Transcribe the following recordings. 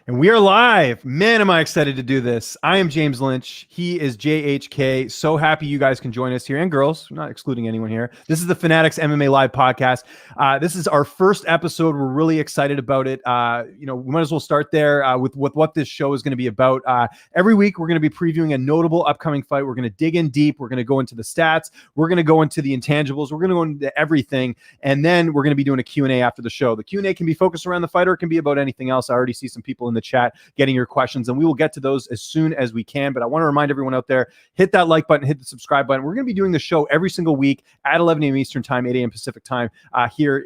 And we are live. Man, am I excited to do this. I am James Lynch. He is JHK. So happy you guys can join us here, and girls, not excluding anyone here. This is the Fanatics MMA Live podcast. This is our first episode. We're really excited about it. We might as well start there with what this show is going to be about. Every week, we're going to be previewing a notable upcoming fight. We're going to dig in deep. We're going to go into the stats. We're going to go into the intangibles. We're going to go into everything. And then we're going to be doing a Q&A after the show. The Q&A can be focused around the fighter. It can be about anything else. I already see some people in the chat getting your questions, and we will get to those as soon as we can. But I want to remind everyone out there, hit that like button, hit the subscribe button. We're going to be doing the show every single week at 11 a.m. Eastern time, 8 a.m. Pacific time here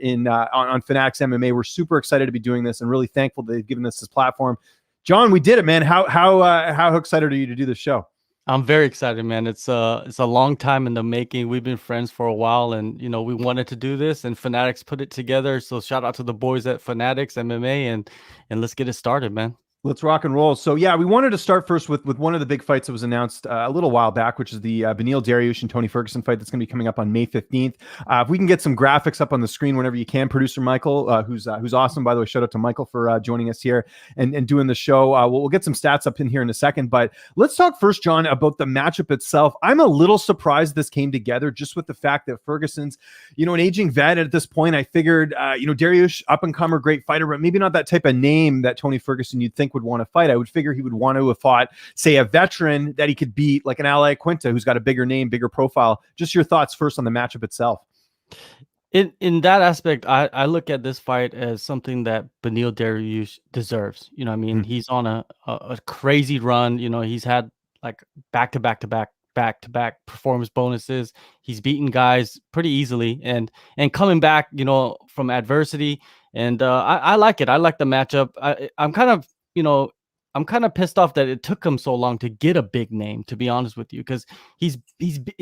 on Fanatics MMA. We're super excited to be doing this and really thankful that they've given us this platform. John, we did it, man. How excited are you to do this show? I'm very excited, man. It's a long time in the making. We've been friends for a while, and we wanted to do this, and Fanatics put it together. So shout out to the boys at Fanatics MMA, and let's get it started, man. Let's rock and roll. So yeah, we wanted to start first with one of the big fights that was announced a little while back, which is the Beneil Dariush and Tony Ferguson fight that's going to be coming up on May 15th. If we can get some graphics up on the screen whenever you can, producer Michael, who's awesome, by the way. Shout out to Michael for joining us here and doing the show. We'll get some stats up in here in a second, but let's talk first, John, about the matchup itself. I'm a little surprised this came together just with the fact that Ferguson's, an aging vet at this point. I figured, Dariush, up and comer, great fighter, but maybe not that type of name that Tony Ferguson you'd think would want to fight. I would figure he would want to have fought, say, a veteran that he could beat, like an Ally Quinta, who's got a bigger name, bigger profile. Just your thoughts first on the matchup itself. In that aspect, I look at this fight as something that Beneil Dariush deserves. He's on a crazy run. He's had like back-to-back performance bonuses. He's beaten guys pretty easily and coming back, from adversity. And I like it. I like the matchup. I'm kind of pissed off that it took him so long to get a big name, to be honest with you, because he's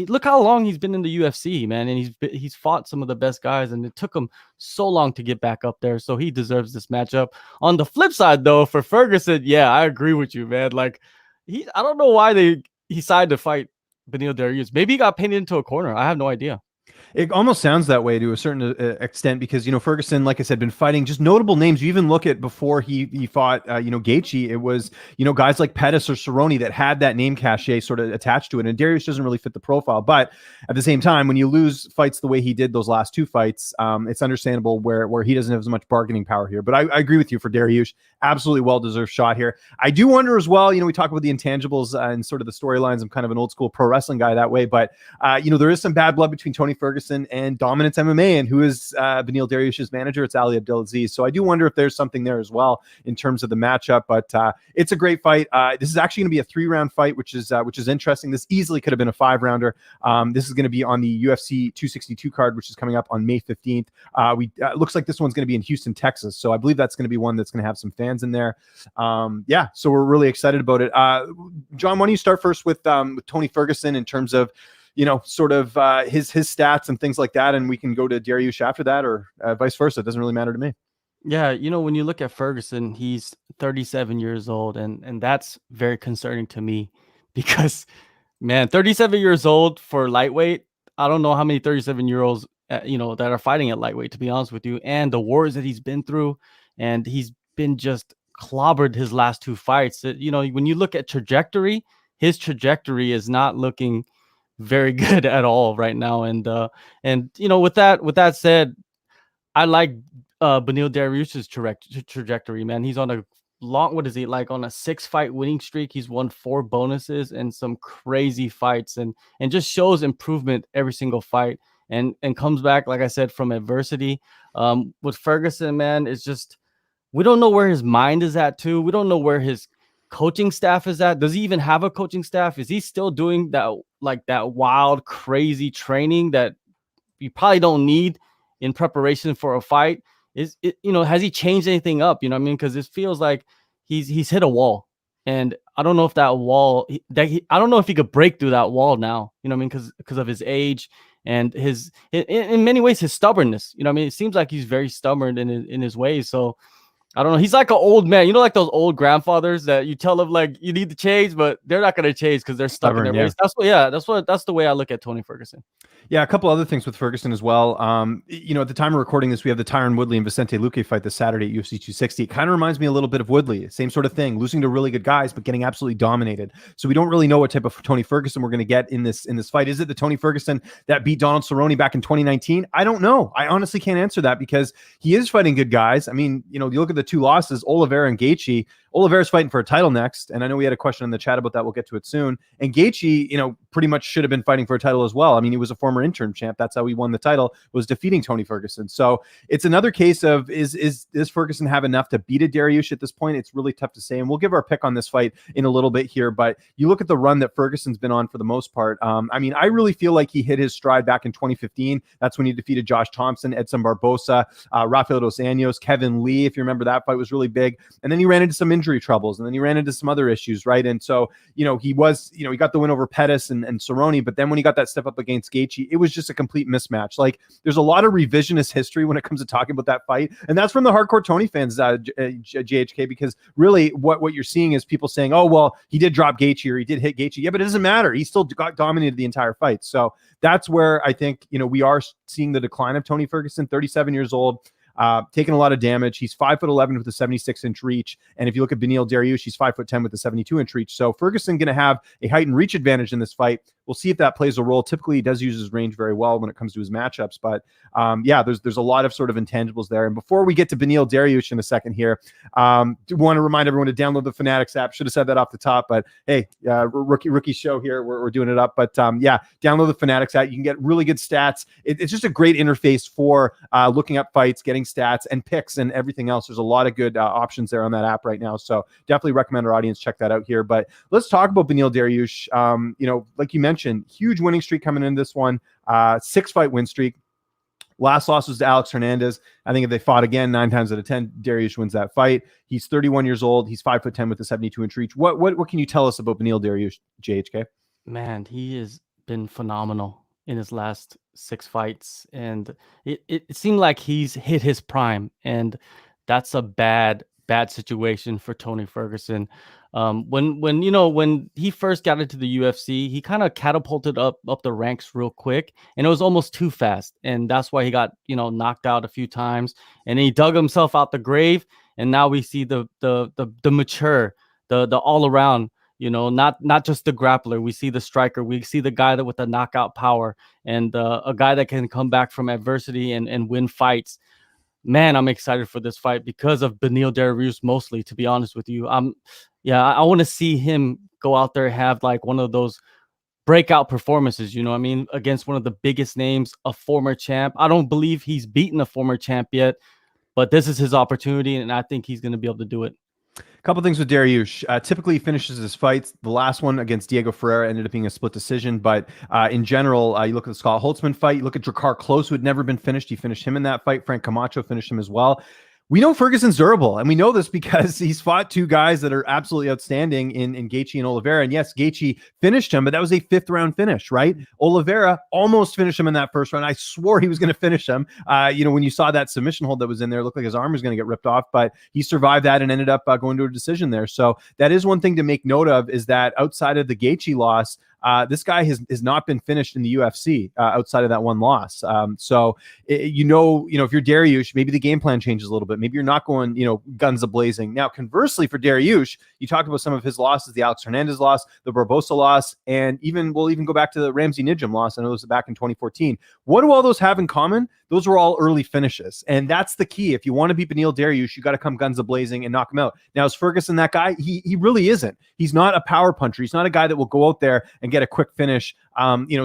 look how long he's been in the UFC, man, and he's fought some of the best guys, and it took him so long to get back up there. So he deserves this matchup. On the flip side, though, for Ferguson, yeah, I agree with you, man. Like I don't know why he decided to fight Beneil Dariush. Maybe he got painted into a corner. I have no idea. It almost sounds that way to a certain extent because, Ferguson, like I said, been fighting just notable names. You even look at before he fought, Gaethje, it was, guys like Pettis or Cerrone that had that name cachet sort of attached to it. And Dariush doesn't really fit the profile. But at the same time, when you lose fights the way he did those last two fights, it's understandable where he doesn't have as much bargaining power here. But I agree with you for Dariush. Absolutely well-deserved shot here. I do wonder as well, we talk about the intangibles and sort of the storylines. I'm kind of an old school pro wrestling guy that way. But, there is some bad blood between Tony Ferguson and Dominance MMA, and who is Beneil Dariush's manager? It's Ali Abdelaziz. So I do wonder if there's something there as well in terms of the matchup. But it's a great fight. This is actually going to be a 3-round fight, which is interesting. This easily could have been a 5-rounder. This is going to be on the UFC 262 card, which is coming up on May 15th. Looks like this one's going to be in Houston, Texas. So I believe that's going to be one that's going to have some fans in there. So we're really excited about it. John, why don't you start first with Tony Ferguson in terms of sort of his stats and things like that, and we can go to Dariush after that, or vice versa. It doesn't really matter to me. Yeah, when you look at Ferguson, he's 37 years old, and that's very concerning to me because, man, 37 years old for lightweight. I don't know how many 37-year-olds that are fighting at lightweight, to be honest with you, and the wars that he's been through, and he's been just clobbered his last two fights. When you look at trajectory, his trajectory is not looking very good at all right now. And with that said, I like Beneil Dariush's trajectory, man. He's on a long, what is he, like on a 6-fight winning streak? He's won 4 bonuses and some crazy fights, and just shows improvement every single fight, and comes back, like I said, from adversity. With Ferguson, man, it's just, we don't know where his mind is at too. We don't know where his coaching staff is at. Does he even have a coaching staff? Is he still doing that, like that wild, crazy training that you probably don't need in preparation for a fight? Has he changed anything up? Because it feels like he's hit a wall, and I don't know if that wall I don't know if he could break through that wall now. Because of his age and in many ways his stubbornness. It seems like he's very stubborn in his ways. So I don't know. He's like an old man. You know, like those old grandfathers that you tell them like you need to change, but they're not going to change because they're stuck in their ways. That's the way I look at Tony Ferguson. Yeah, a couple other things with Ferguson as well. At the time of recording this, we have the Tyron Woodley and Vicente Luque fight this Saturday at UFC 260. It kind of reminds me a little bit of Woodley. Same sort of thing, losing to really good guys, but getting absolutely dominated. So we don't really know what type of Tony Ferguson we're going to get in this fight. Is it the Tony Ferguson that beat Donald Cerrone back in 2019? I don't know. I honestly can't answer that because he is fighting good guys. I mean, you look at the two losses, Oliveira and Gaethje. Oliveira's fighting for a title next, and I know we had a question in the chat about that. We'll get to it soon. And Gaethje, pretty much should have been fighting for a title as well. I mean, he was a former interim champ. That's how he won the title, was defeating Tony Ferguson. So it's another case of does Ferguson have enough to beat a Dariush at this point? It's really tough to say, and we'll give our pick on this fight in a little bit here. But you look at the run that Ferguson's been on for the most part. I really feel like he hit his stride back in 2015. That's when he defeated Josh Thompson, Edson Barbosa, Rafael dos Anjos, Kevin Lee. If you remember, that fight was really big. And then he ran into some injury troubles, and then he ran into some other issues, right? And so, he got the win over Pettis and Cerrone, but then when he got that step up against Gaethje, it was just a complete mismatch. Like, there's a lot of revisionist history when it comes to talking about that fight, and that's from the hardcore Tony fans, JHK, because really what you're seeing is people saying, oh, well, he did drop Gaethje or he did hit Gaethje. Yeah, but it doesn't matter. He still got dominated the entire fight. So that's where I think, we are seeing the decline of Tony Ferguson, 37 years old. Taking a lot of damage. He's 5'11" with a 76-inch reach. And if you look at Beneil Dariush, he's 5'10" with a 72-inch reach. So Ferguson going to have a heightened reach advantage in this fight. We'll see if that plays a role. Typically, he does use his range very well when it comes to his matchups. But there's a lot of sort of intangibles there. And before we get to Beneil Dariush in a second here, do want to remind everyone to download the Fanatics app. Should have said that off the top, but hey, rookie show here. We're doing it up. But download the Fanatics app. You can get really good stats. It's just a great interface for looking up fights, getting stats and picks and everything else. There's a lot of good options there on that app right now. So definitely recommend our audience check that out here. But let's talk about Beneil Dariush. Like you mentioned, huge winning streak coming in this one, 6-fight win streak. Last loss was to Alex Hernandez. I think if they fought again 9 times out of 10, Dariush wins that fight. He's 31 years old. He's 5'10" with a 72-inch reach. What can you tell us about Beneil Dariush, JHK? Man, he has been phenomenal in his last 6 fights, and it seemed like he's hit his prime, and that's a bad situation for Tony Ferguson. When he first got into the UFC, he kind of catapulted up the ranks real quick, and it was almost too fast, and that's why he got knocked out a few times, and he dug himself out the grave, and now we see the mature, the all around. Not just the grappler. We see the striker. We see the guy that with the knockout power, and a guy that can come back from adversity and win fights. Man, I'm excited for this fight because of Beneil Dariush mostly, to be honest with you. I want to see him go out there and have like one of those breakout performances, against one of the biggest names, a former champ. I don't believe he's beaten a former champ yet, but this is his opportunity, and I think he's going to be able to do it. Couple things with Dariush. Typically, he finishes his fights. The last one against Diego Ferreira ended up being a split decision. But in general, you look at the Scott Holtzman fight. You look at Drakkar Klose, who had never been finished. He finished him in that fight. Frank Camacho finished him as well. We know Ferguson's durable, and we know this because he's fought 2 guys that are absolutely outstanding in Gaethje and Oliveira. And yes, Gaethje finished him, but that was a 5th-round finish, right? Oliveira almost finished him in that first round. I swore he was going to finish him. When you saw that submission hold that was in there, it looked like his arm was going to get ripped off, but he survived that and ended up going to a decision there. So that is one thing to make note of, is that outside of the Gaethje loss, this guy has not been finished in the UFC outside of that one loss. So if you're Dariush, maybe the game plan changes a little bit. Maybe you're not going, guns a-blazing. Now, conversely for Dariush, you talked about some of his losses, the Alex Hernandez loss, the Barbosa loss, and we'll even go back to the Ramsey Nijem loss. I know it was back in 2014. What do all those have in common? Those were all early finishes. And that's the key. If you want to beat Beneil Dariush, you got to come guns a-blazing and knock him out. Now, is Ferguson that guy? He really isn't. He's not a power puncher. He's not a guy that will go out there and get a quick finish,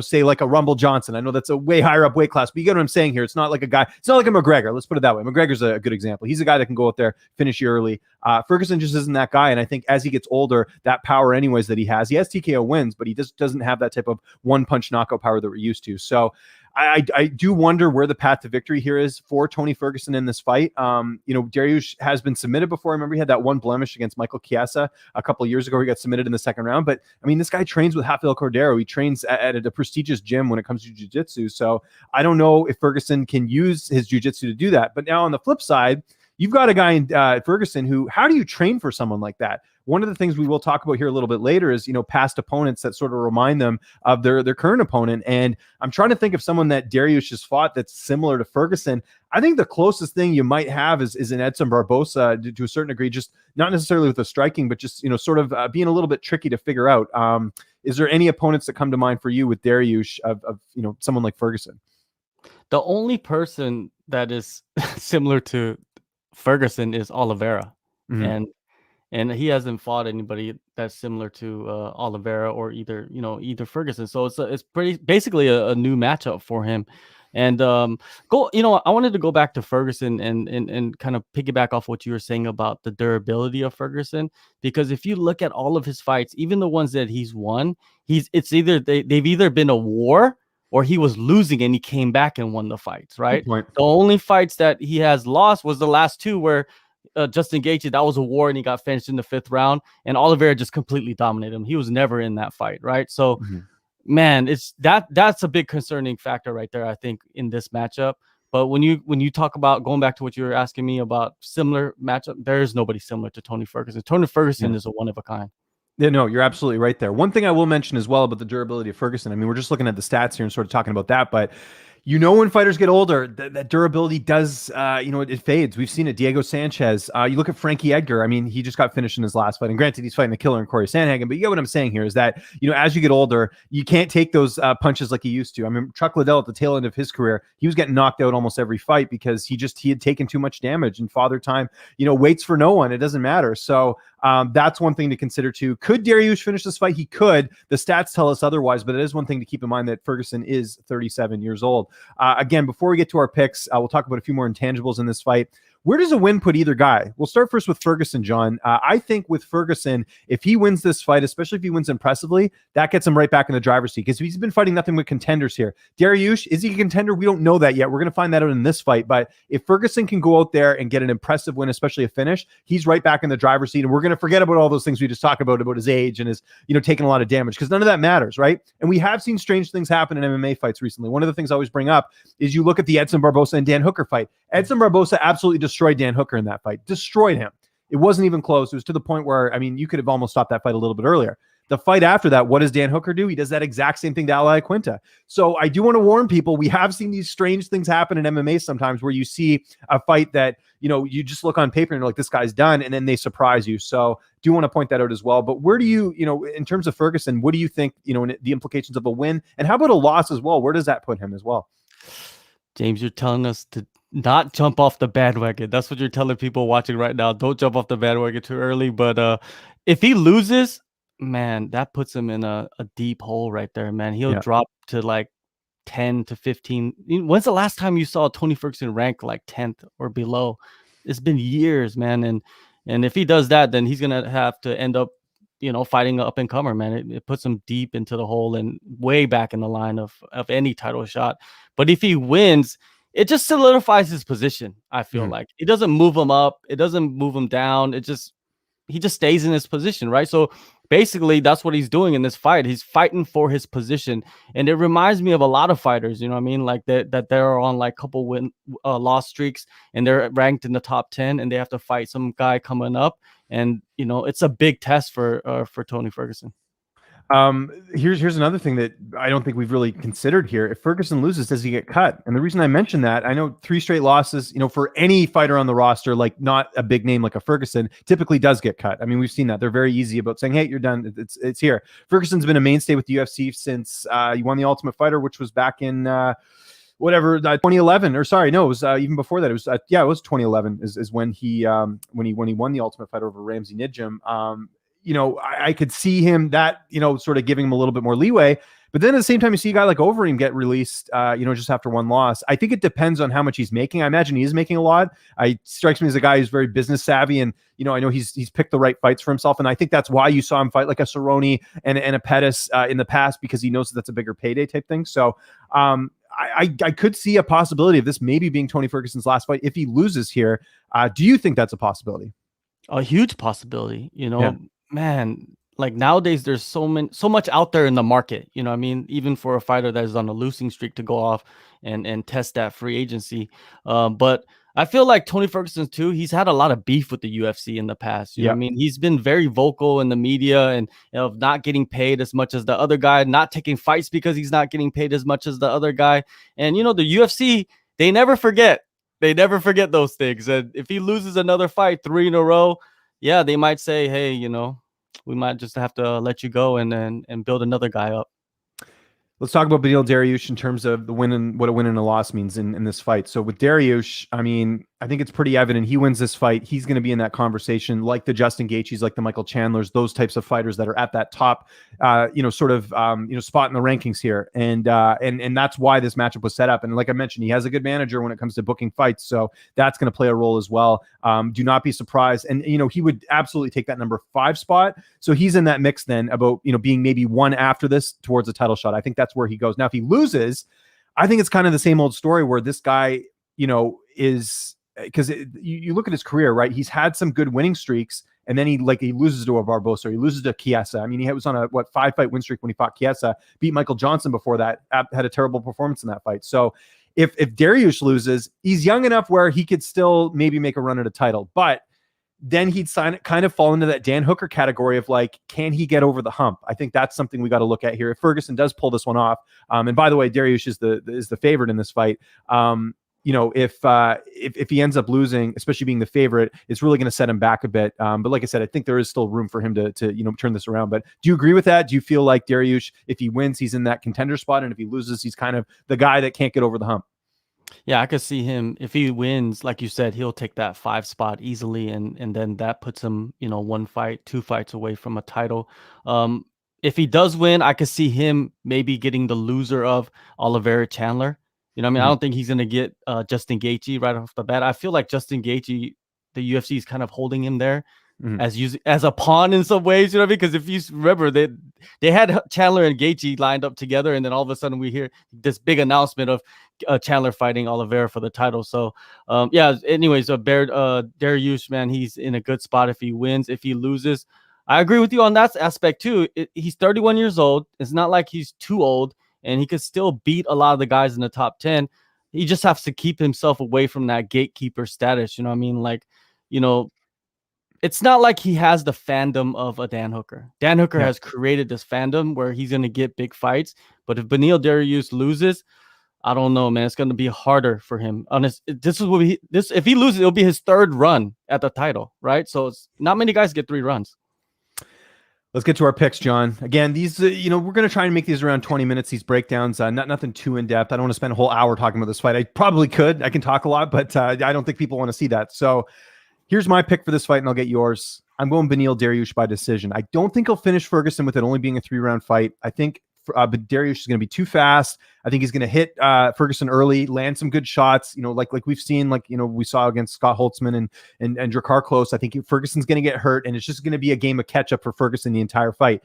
say like a Rumble Johnson. I know that's a way higher up weight class, but you get what I'm saying here. It's not like a guy, it's not like a McGregor. Let's put it that way. McGregor's a good example. He's a guy that can go out there, finish you early. Ferguson just isn't that guy. And I think as he gets older, that power anyways that he has TKO wins, but he just doesn't have that type of one-punch knockout power that we're used to. So I do wonder where the path to victory here is for Tony Ferguson in this fight. Dariush has been submitted before. I remember he had that one blemish against Michael Chiesa a couple of years ago. He got submitted in the second round. But, this guy trains with Rafael Cordero. He trains at a prestigious gym when it comes to jiu-jitsu. So I don't know if Ferguson can use his jiu-jitsu to do that. But now on the flip side, You've got a guy in Ferguson who, how do you train for someone like that? One of the things we will talk about here a little bit later is, past opponents that sort of remind them of their current opponent. And I'm trying to think of someone that Dariush has fought that's similar to Ferguson. I think the closest thing you might have is an Edson Barbosa to a certain degree, just not necessarily with the striking, but just, sort of being a little bit tricky to figure out. Is there any opponents that come to mind for you with Dariush of someone like Ferguson? The only person that is similar to Ferguson is Oliveira. Mm-hmm. And he hasn't fought anybody that's similar to Oliveira or either Ferguson. So it's pretty basically a new matchup for him. And I wanted to go back to Ferguson and kind of piggyback off what you were saying about the durability of Ferguson, because if you look at all of his fights, even the ones that he's won, it's either they've either been a war or he was losing and he came back and won the fights, right? The only fights that he has lost was the last two where Justin Gaethje, that was a war and he got finished in the 5th round, and Oliveira just completely dominated him. He was never in that fight, right? So, man, it's that's a big concerning factor right there, I think, in this matchup. But when you talk about going back to what you were asking me about similar matchup, there is nobody similar to Tony Ferguson. Tony Ferguson is a one of a kind. Yeah, no, you're absolutely right there. One thing I will mention as well about the durability of Ferguson, I mean, we're just looking at the stats here and sort of talking about that, but when fighters get older, that durability does, it fades. We've seen it. Diego Sanchez. You look at Frankie Edgar. I mean, he just got finished in his last fight. And granted, he's fighting the killer in Corey Sandhagen. But you get what I'm saying here is that, as you get older, you can't take those punches like you used to. I mean, Chuck Liddell at the tail end of his career, he was getting knocked out almost every fight because he had taken too much damage. And Father Time, waits for no one. It doesn't matter. So that's one thing to consider too. Could Dariush finish this fight? He could. The stats tell us otherwise, but it is one thing to keep in mind that Ferguson is 37 years old. Again, before we get to our picks, we'll talk about a few more intangibles in this fight. Where does a win put either guy? We'll start first with Ferguson, John. I think with Ferguson, if he wins this fight, especially if he wins impressively, that gets him right back in the driver's seat because he's been fighting nothing but contenders here. Dariush, is he a contender? We don't know that yet. We're going to find that out in this fight. But if Ferguson can go out there and get an impressive win, especially a finish, he's right back in the driver's seat. And we're going to forget about all those things we just talked about his age and his, taking a lot of damage, because none of that matters, right? And we have seen strange things happen in MMA fights recently. One of the things I always bring up is you look at the Edson Barbosa and Dan Hooker fight. Edson Barbosa absolutely destroyed Dan Hooker in that fight. Destroyed him. It wasn't even close. It was to the point where, I mean, you could have almost stopped that fight a little bit earlier. The fight after that, what does Dan Hooker do? He does that exact same thing to Ally Quinta. So I do want to warn people, we have seen these strange things happen in MMA sometimes where you see a fight that, you just look on paper and you're like, this guy's done, and then they surprise you. So do want to point that out as well. But where do you, in terms of Ferguson, what do you think, the implications of a win? And how about a loss as well? Where does that put him as well? James, you're telling us to not jump off the bandwagon. That's what you're telling people watching right now. Don't jump off the bandwagon too early. But if he loses, man, that puts him in a deep hole right there, man. He'll drop to like 10 to 15. When's the last time you saw Tony Ferguson rank like 10th or below? It's been years, man. And if he does that, then he's gonna have to end up, fighting an up-and-comer, man. It puts him deep into the hole and way back in the line of any title shot. But if he wins, it just solidifies his position. I feel like it doesn't move him up. It doesn't move him down. He just stays in his position, right? So basically that's what he's doing in this fight. He's fighting for his position. And it reminds me of a lot of fighters, like that they're on like couple loss streaks and they're ranked in the top 10 and they have to fight some guy coming up. And, it's a big test for Tony Ferguson. Here's another thing that I don't think we've really considered here. If Ferguson loses, does he get cut? And the reason I mention that, I know 3 straight losses, for any fighter on the roster, like not a big name like a Ferguson, typically does get cut. I mean, we've seen that. They're very easy about saying, hey, you're done. It's here. Ferguson's been a mainstay with the UFC since he won the Ultimate Fighter, which was back in 2011, or sorry, no, it was even before that. It was it was 2011 is when he won the Ultimate Fighter over Ramsey Nijim. I could see him that, sort of giving him a little bit more leeway. But then at the same time, you see a guy like Overeem get released, just after one loss. I think it depends on how much he's making. I imagine he is making a lot. Strikes me as a guy who's very business savvy. And, I know he's picked the right fights for himself. And I think that's why you saw him fight like a Cerrone and a Pettis in the past, because he knows that that's a bigger payday type thing. So I could see a possibility of this maybe being Tony Ferguson's last fight if he loses here. Do you think that's a possibility? A huge possibility, man. like nowadays there's so much out there in the market, you know what I mean? Even for a fighter that is on a losing streak to go off and test that free agency. But I feel like Tony Ferguson too, he's had a lot of beef with the UFC in the past. You know what I mean? He's been very vocal in the media and of not getting paid as much as the other guy, not taking fights because he's not getting paid as much as the other guy. And you know, the UFC, they never forget. They never forget those things. And if he loses another fight 3 in a row, yeah, they might say, hey, you know, we might just have to let you go and build another guy up. Let's talk about Beneil Dariush in terms of the win and what a win and a loss means in this fight. So with Dariush, I mean, I think it's pretty evident he wins this fight. He's going to be in that conversation, like the Justin Gaethjes, like the Michael Chandlers, those types of fighters that are at that top, spot in the rankings here. And that's why this matchup was set up. And like I mentioned, he has a good manager when it comes to booking fights, so that's going to play a role as well. Do not be surprised. And he would absolutely take that number 5 spot. So he's in that mix then about being maybe one after this towards a title shot. I think that's where he goes. Now, if he loses, I think it's kind of the same old story where this guy, is because you look at his career, right? He's had some good winning streaks, and then he loses to a Barbosa, he loses to Chiesa. I mean, he was on a 5-fight win streak when he fought Chiesa, beat Michael Johnson before that, had a terrible performance in that fight. So if Dariush loses, he's young enough where he could still maybe make a run at a title, but then he'd kind of fall into that Dan Hooker category of can he get over the hump? I think that's something we got to look at here. If Ferguson does pull this one off, and by the way, Dariush is the favorite in this fight. If he ends up losing, especially being the favorite, it's really going to set him back a bit. But like I said, I think there is still room for him to turn this around. But do you agree with that? Do you feel like Dariush, if he wins, he's in that contender spot, and if he loses, he's kind of the guy that can't get over the hump? Yeah, I could see him if he wins, like you said, he'll take that 5 spot easily, and then that puts him, 1 fight, 2 fights away from a title. If he does win, I could see him maybe getting the loser of Oliveira Chandler. You know what I mean? I don't think he's going to get Justin Gaethje right off the bat. I feel like Justin Gaethje, the UFC is kind of holding him there as a pawn in some ways, you know what I mean? Because if you remember, they had Chandler and Gaethje lined up together, and then all of a sudden we hear this big announcement of Chandler fighting Oliveira for the title. So, anyways, Dariush, man, he's in a good spot if he wins. If he loses, I agree with you on that aspect too. He's 31 years old. It's not like he's too old, and he could still beat a lot of the guys in the top 10. He just has to keep himself away from that gatekeeper status. You know what I mean? It's not like he has the fandom of a Dan Hooker. Dan Hooker has created this fandom where he's going to get big fights. But if Beneil Dariush loses, I don't know, man. It's going to be harder for him. If he loses, it'll be his 3rd run at the title, right? So it's not many guys get 3 runs. Let's get to our picks, John. Again, these, we're going to try and make these around 20 minutes, these breakdowns, nothing too in-depth. I don't want to spend a whole hour talking about this fight. I probably could. I can talk a lot, but I don't think people want to see that. So here's my pick for this fight, and I'll get yours. I'm going Beneil Dariush by decision. I don't think he'll finish Ferguson with it only being a 3-round fight. I think but Dariush is going to be too fast. I think he's going to hit Ferguson early, land some good shots. Like we've seen, we saw against Scott Holtzman and Drakkar Klose. I think Ferguson's going to get hurt, and it's just going to be a game of catch up for Ferguson the entire fight.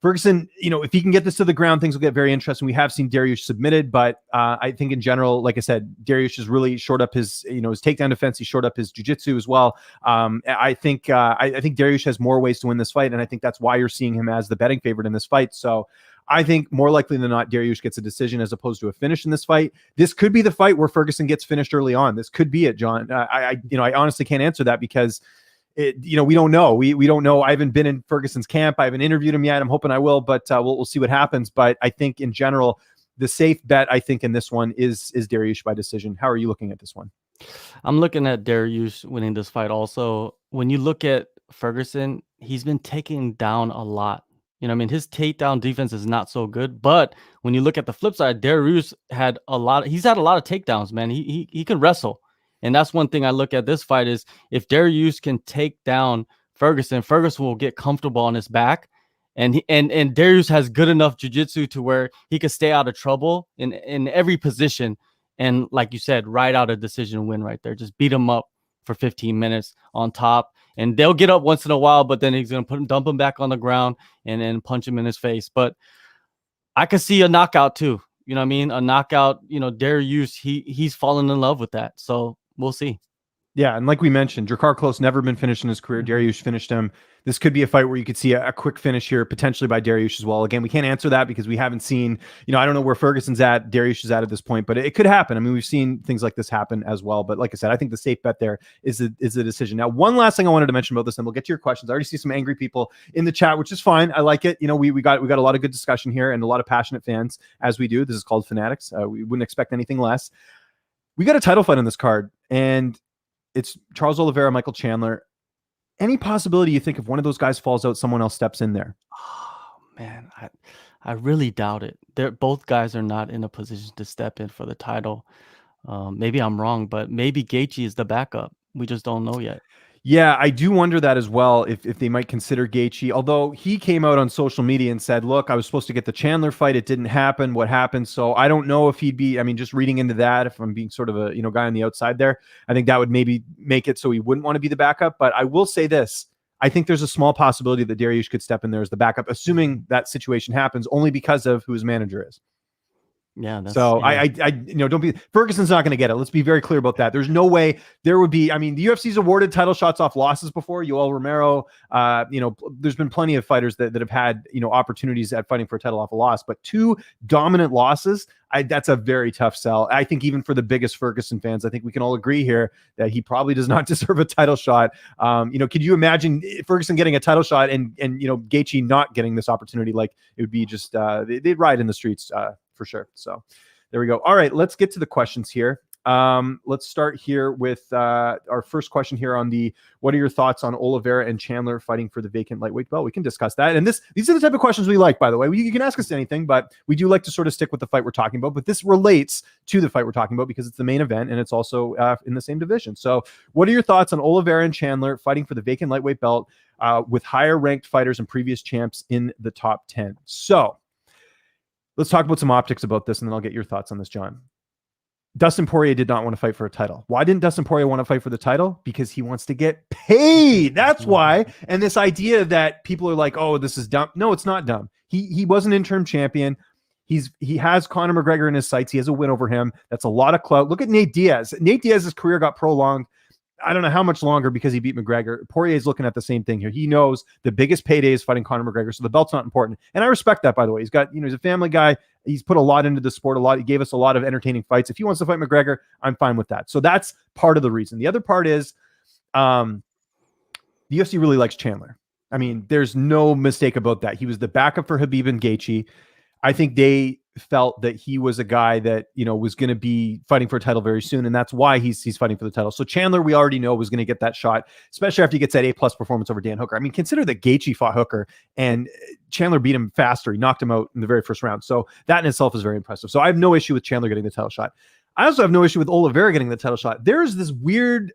Ferguson, if he can get this to the ground, things will get very interesting. We have seen Dariush submitted, but I think in general, like I said, Dariush has really shored up his takedown defense. He shored up his jiu-jitsu as well. I think Dariush has more ways to win this fight, and I think that's why you're seeing him as the betting favorite in this fight. So I think more likely than not, Dariush gets a decision as opposed to a finish in this fight. This could be the fight where Ferguson gets finished early on. This could be it, John. I honestly can't answer that because we don't know. We don't know. I haven't been in Ferguson's camp. I haven't interviewed him yet. I'm hoping I will, but we'll see what happens. But I think in general, the safe bet, I think in this one is Dariush by decision. How are you looking at this one? I'm looking at Dariush winning this fight. Also, when you look at Ferguson, he's been taken down a lot. You know what I mean? His takedown defense is not so good, but when you look at the flip side, Dariush had a lot of takedowns, man. He can wrestle. And that's one thing I look at this fight is if Dariush can take down Ferguson will get comfortable on his back. And Dariush has good enough jiu-jitsu to where he could stay out of trouble in every position. And like you said, ride out a decision win right there. Just beat him up for 15 minutes on top. And they'll get up once in a while, but then he's going to dump him back on the ground and then punch him in his face. But I could see a knockout too. You know what I mean? A knockout, Dariush, he's fallen in love with that. So we'll see. Yeah, and like we mentioned, Drakkar Klose never been finished in his career. Dariush finished him. This could be a fight where you could see a quick finish here, potentially by Dariush as well. Again, we can't answer that because we haven't seen, I don't know where Ferguson's at, Dariush is at this point, but it could happen. I mean, we've seen things like this happen as well. But like I said, I think the safe bet there is the decision. Now, one last thing I wanted to mention about this, and we'll get to your questions. I already see some angry people in the chat, which is fine. I like it. We got a lot of good discussion here and a lot of passionate fans, as we do. This is called Fanatics. We wouldn't expect anything less. We got a title fight on this card, and it's Charles Oliveira, Michael Chandler. Any possibility you think if one of those guys falls out, someone else steps in there? Oh, man, I really doubt it. Both guys are not in a position to step in for the title. Maybe I'm wrong, but maybe Gaethje is the backup. We just don't know yet. Yeah, I do wonder that as well, if they might consider Gaethje, although he came out on social media and said, look, I was supposed to get the Chandler fight. It didn't happen. What happened? So I don't know if he'd be, I mean, just reading into that, if I'm being sort of a, guy on the outside there, I think that would maybe make it so he wouldn't want to be the backup. But I will say this, I think there's a small possibility that Dariush could step in there as the backup, assuming that situation happens, only because of who his manager is. Yeah. So I don't be, Ferguson's not going to get it. Let's be very clear about that. There's no way there would be, I mean, the UFC's awarded title shots off losses before. Yoel Romero, there's been plenty of fighters that have had, opportunities at fighting for a title off a loss, but 2 dominant losses, that's a very tough sell. I think even for the biggest Ferguson fans, I think we can all agree here that he probably does not deserve a title shot. Could you imagine Ferguson getting a title shot and Gaethje not getting this opportunity? Like, it would be just, they'd ride in the streets, for sure. So there we go. All right, let's get to the questions here. Let's start here with our first question here on what are your thoughts on Oliveira and Chandler fighting for the vacant lightweight belt? We can discuss that. And these are the type of questions we like, by the way. You can ask us anything, but we do like to sort of stick with the fight we're talking about. But this relates to the fight we're talking about because it's the main event and it's also in the same division. So what are your thoughts on Oliveira and Chandler fighting for the vacant lightweight belt with higher ranked fighters and previous champs in the top 10? So let's talk about some optics about this, and then I'll get your thoughts on this, John. Dustin Poirier did not want to fight for a title. Why didn't Dustin Poirier want to fight for the title? Because he wants to get paid. That's why. And this idea that people are like, oh, this is dumb. No, it's not dumb. He was an interim champion. He has Conor McGregor in his sights. He has a win over him. That's a lot of clout. Look at Nate Diaz. Nate Diaz's career got prolonged. I don't know how much longer because he beat McGregor. Poirier's looking at the same thing here. He knows the biggest payday is fighting Conor McGregor, so the belt's not important. And I respect that, by the way. He's got, he's a family guy. He's put a lot into the sport, He gave us a lot of entertaining fights. If he wants to fight McGregor, I'm fine with that. So that's part of the reason. The other part is the UFC really likes Chandler. I mean, there's no mistake about that. He was the backup for Khabib and Gaethje. I think they felt that he was a guy that, was going to be fighting for a title very soon. And that's why he's fighting for the title. So Chandler, we already know, was going to get that shot, especially after he gets that A+ performance over Dan Hooker. I mean, consider that Gaethje fought Hooker and Chandler beat him faster. He knocked him out in the very first round. So that in itself is very impressive. So I have no issue with Chandler getting the title shot. I also have no issue with Oliveira getting the title shot. There's this weird,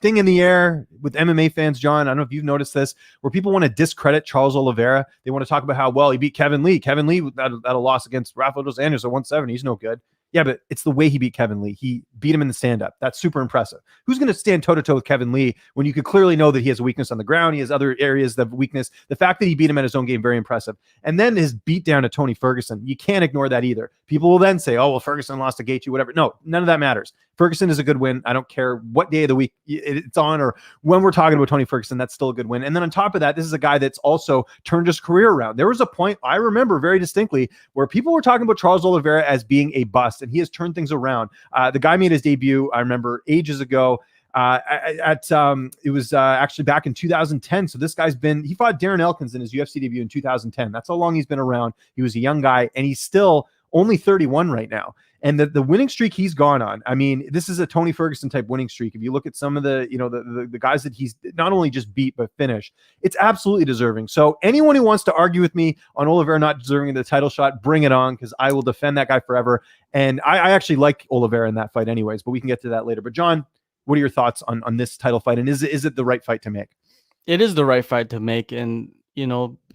thing in the air with MMA fans, John. I don't know if you've noticed this, where people want to discredit Charles Oliveira. They want to talk about how well he beat Kevin Lee. Kevin Lee had a loss against Rafael dos Anjos at 170. He's no good. Yeah, but it's the way he beat Kevin Lee. He beat him in the stand-up. That's super impressive. Who's going to stand toe-to-toe with Kevin Lee when you could clearly know that he has a weakness on the ground? He has other areas of weakness. The fact that he beat him at his own game, very impressive. And then his beat down to Tony Ferguson. You can't ignore that either. People will then say, oh, well, Ferguson lost to Gaethje, whatever. No, none of that matters. Ferguson is a good win. I don't care what day of the week it's on or when we're talking about Tony Ferguson, that's still a good win. And then on top of that, this is a guy that's also turned his career around. There was a point I remember very distinctly where people were talking about Charles Oliveira as being a bust, and he has turned things around. The guy made his debut, I remember, ages ago. It was actually back in 2010. So this guy's he fought Darren Elkins in his UFC debut in 2010. That's how long he's been around. He was a young guy, and he's still only 31 right now. And the winning streak he's gone on, I mean, this is a Tony Ferguson type winning streak. If you look at some of the, the guys that he's not only just beat, but finished, it's absolutely deserving. So anyone who wants to argue with me on Oliveira not deserving the title shot, bring it on, because I will defend that guy forever. And I actually like Oliveira in that fight anyways, but we can get to that later. But John, what are your thoughts on this title fight? And is it the right fight to make? It is the right fight to make. And,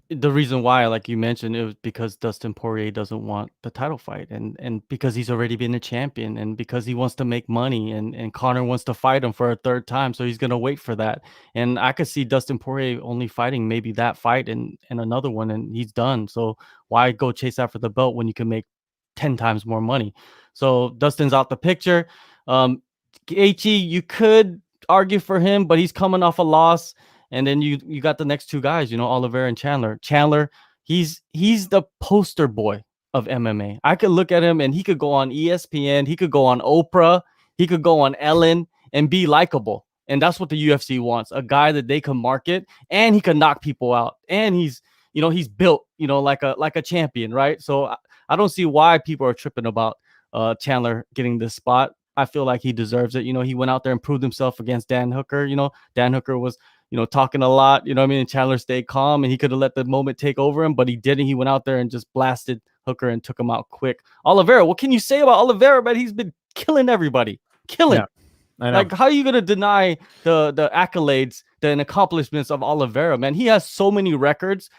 the reason why, like you mentioned, it was because Dustin Poirier doesn't want the title fight, and because he's already been a champion, and because he wants to make money, and Conor wants to fight him for a third time, so he's gonna wait for that. And I could see Dustin Poirier only fighting maybe that fight and another one, and he's done. So why go chase after the belt when you can make 10 times more money? So Dustin's out the picture. Gaethje, you could argue for him, but he's coming off a loss. And then you got the next two guys, Oliveira and Chandler. Chandler, he's the poster boy of MMA. I could look at him and he could go on ESPN, he could go on Oprah, he could go on Ellen and be likable. And that's what the UFC wants, a guy that they can market, and he can knock people out. And he's built, like a champion, right? So I don't see why people are tripping about Chandler getting this spot. I feel like he deserves it. He went out there and proved himself against Dan Hooker. Dan Hooker was, talking a lot, and Chandler stayed calm, and he could have let the moment take over him, but he didn't. He went out there and just blasted Hooker and took him out quick. Oliveira, what can you say about Oliveira, man? He's been killing everybody. Killing. Yeah, I know. Like, how are you going to deny the accolades, the accomplishments of Oliveira, man? He has so many records.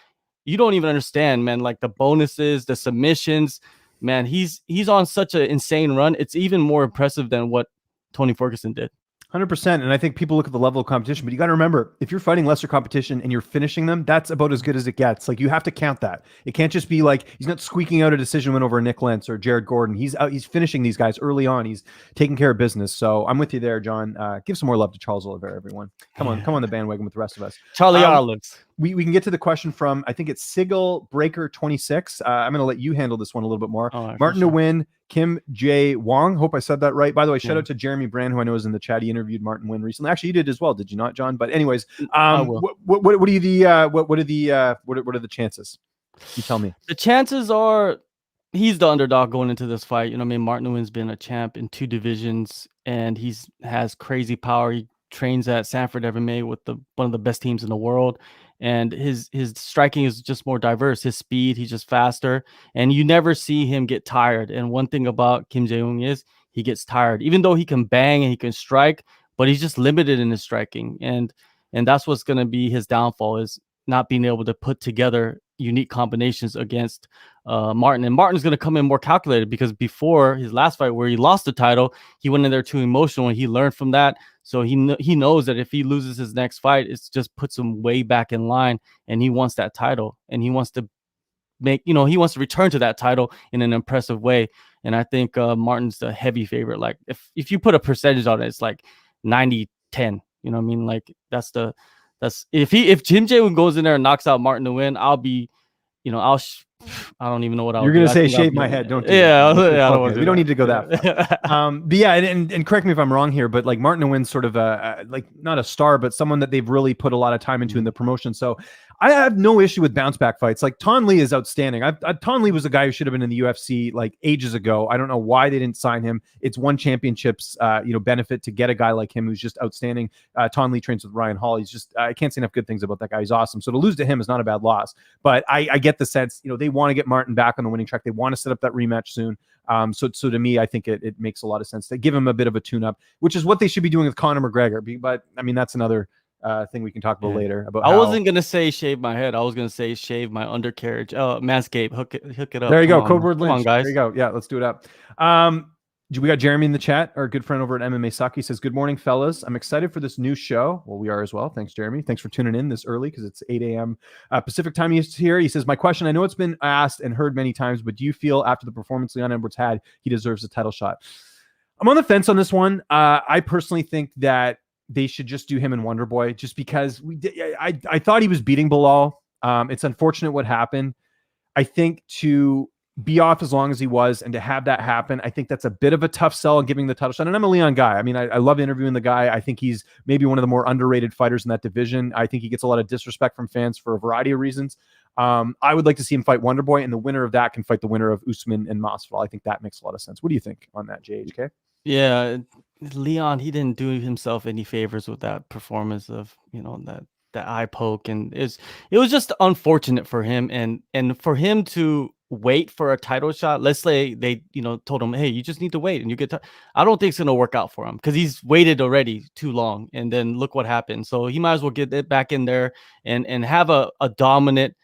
You don't even understand, man. Like the bonuses, the submissions, man, he's on such an insane run. It's even more impressive than what Tony Ferguson did. 100%. And I think people look at the level of competition, but you got to remember, if you're fighting lesser competition and you're finishing them, that's about as good as it gets. Like, you have to count that. It can't just be like he's not squeaking out a decision win over Nick Lentz or Jared Gordon. He's finishing these guys early on. He's taking care of business. So I'm with you there, John. Give some more love to Charles Oliveira, everyone. Come on the bandwagon with the rest of us. Charlie Olives. We can get to the question from, I think it's Sigil Breaker 26. I'm going to let you handle this one a little bit more. Martin to win, Kim J. Wong. Hope I said that right. By the way, shout out to Jeremy Brand, who I know is in the chat. He interviewed Martin Wynn recently. Actually, you did as well, did you not, John? But anyways, what are the chances? You tell me. The chances are he's the underdog going into this fight. Martin Wynn's been a champ in 2 divisions, and has crazy power. He trains at Sanford MMA with one of the best teams in the world. And his striking is just more diverse. His speed, he's just faster, and you never see him get tired. And one thing about Kim Jae-woong is he gets tired, even though he can bang and he can strike, but he's just limited in his striking. And that's what's going to be his downfall, is not being able to put together unique combinations against Martin. And Martin's going to come in more calculated, because before his last fight where he lost the title, he went in there too emotional, and he learned from that. So he knows that if he loses his next fight, it's just puts him way back in line, and he wants that title, and he wants to return to that title in an impressive way. And I think Martin's the heavy favorite. Like, if you put a percentage on it, it's like 90-10. You know what I mean? Like, that's if Jim Jae goes in there and knocks out Martin to win, I'll be, I don't even know what I'll do. You're going to say shave my head, don't you? Yeah. We don't need to go that far. But yeah, and correct me if I'm wrong here, but like Martin to win's sort of like not a star, but someone that they've really put a lot of time into in the promotion. So I have no issue with bounce back fights. Like Ton Lee is outstanding. Ton Lee was a guy who should have been in the UFC like ages ago. I don't know why they didn't sign him. It's won championships, benefit to get a guy like him who's just outstanding. Ton Lee trains with Ryan Hall. He's just, I can't say enough good things about that guy. He's awesome. So to lose to him is not a bad loss. But I get the sense, they want to get Martin back on the winning track. They want to set up that rematch soon. So to me, I think it makes a lot of sense to give him a bit of a tune-up, which is what they should be doing with Conor McGregor. But I mean, that's another thing we can talk about later. About I wasn't gonna say shave my head. I was gonna say shave my undercarriage. Manscaped, hook it up. There you go, Code Word Lynch. Come on, guys. There you go. Yeah, let's do it up. We got Jeremy in the chat, our good friend over at MMA Suck. He says, "Good morning, fellas. I'm excited for this new show." Well, we are as well. Thanks, Jeremy. Thanks for tuning in this early, because it's 8 a.m. Pacific time. He's here. He says, "My question, I know it's been asked and heard many times, but do you feel after the performance Leon Edwards had, he deserves a title shot?" I'm on the fence on this one. I personally think that they should just do him and Wonder Boy, just because I thought he was beating Bilal. It's unfortunate what happened. I think to be off as long as he was and to have that happen, I think that's a bit of a tough sell on giving the title shot. And I'm a Leon guy. I mean, I love interviewing the guy. I think he's maybe one of the more underrated fighters in that division. I think he gets a lot of disrespect from fans for a variety of reasons. I would like to see him fight Wonder Boy, and the winner of that can fight the winner of Usman and Masvidal. I think that makes a lot of sense. What do you think on that, JHK? Yeah, Leon, he didn't do himself any favors with that performance of, that eye poke, and it was just unfortunate for him, and for him to wait for a title shot. Let's say they, told him, "Hey, you just need to wait and you get." I don't think it's gonna work out for him, because he's waited already too long, and then look what happened. So he might as well get it back in there and have a dominant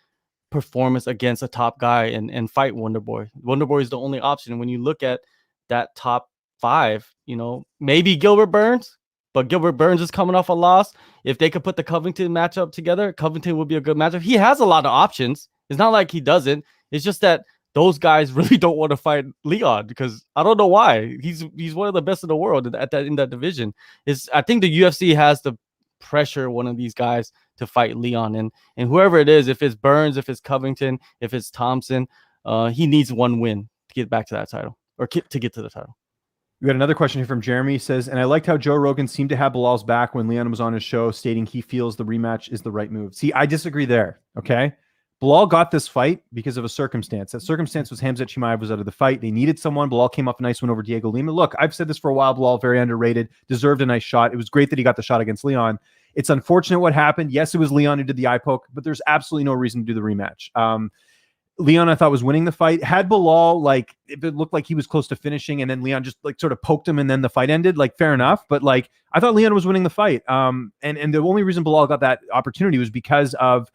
performance against a top guy and fight Wonder Boy. Wonder Boy is the only option. And when you look at that top 5, maybe Gilbert Burns, but Gilbert Burns is coming off a loss. If they could put the Covington matchup together, Covington would be a good matchup. He has a lot of options. It's not like he doesn't. It's just that those guys really don't want to fight Leon because I don't know why. He's one of the best in the world in that division. I think the UFC has to pressure one of these guys to fight Leon, and whoever it is, if it's Burns, if it's Covington, if it's Thompson, he needs one win to get back to that title or to get to the title. We got another question here from Jeremy. He says, and I liked how Joe Rogan seemed to have Bilal's back when Leon was on his show, stating he feels the rematch is the right move. See, I disagree there. Okay. Bilal got this fight because of a circumstance. That circumstance was Khamzat Chimaev was out of the fight. They needed someone. Bilal came off a nice win over Diego Lima. Look, I've said this for a while. Bilal, very underrated, deserved a nice shot. It was great that he got the shot against Leon. It's unfortunate what happened. Yes, it was Leon who did the eye poke, but there's absolutely no reason to do the rematch. Leon, I thought, was winning the fight. Had Bilal, like, if it looked like he was close to finishing and then Leon just like sort of poked him and then the fight ended, like, fair enough. But like, I thought Leon was winning the fight. And the only reason Bilal got that opportunity was because of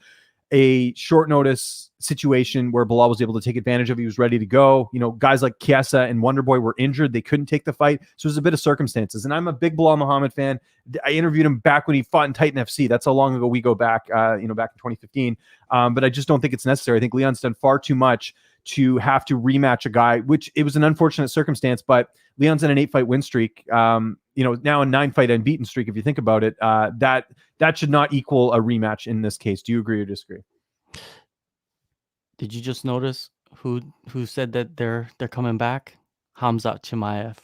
a short notice situation where Bilal was able to take advantage of. He was ready to go. You know, guys like Chiesa and Wonderboy were injured. They couldn't take the fight. So it was a bit of circumstances. And I'm a big Bilal Muhammad fan. I interviewed him back when he fought in Titan FC. That's how long ago we go back, back in 2015. But I just don't think it's necessary. I think Leon's done far too much to have to rematch a guy, which it was an unfortunate circumstance, but Leon's in an 8-fight win streak. Now a 9-fight unbeaten streak, if you think about it, that should not equal a rematch in this case. Do you agree or disagree? Did you just notice who said that they're coming back? Khamzat Chimaev.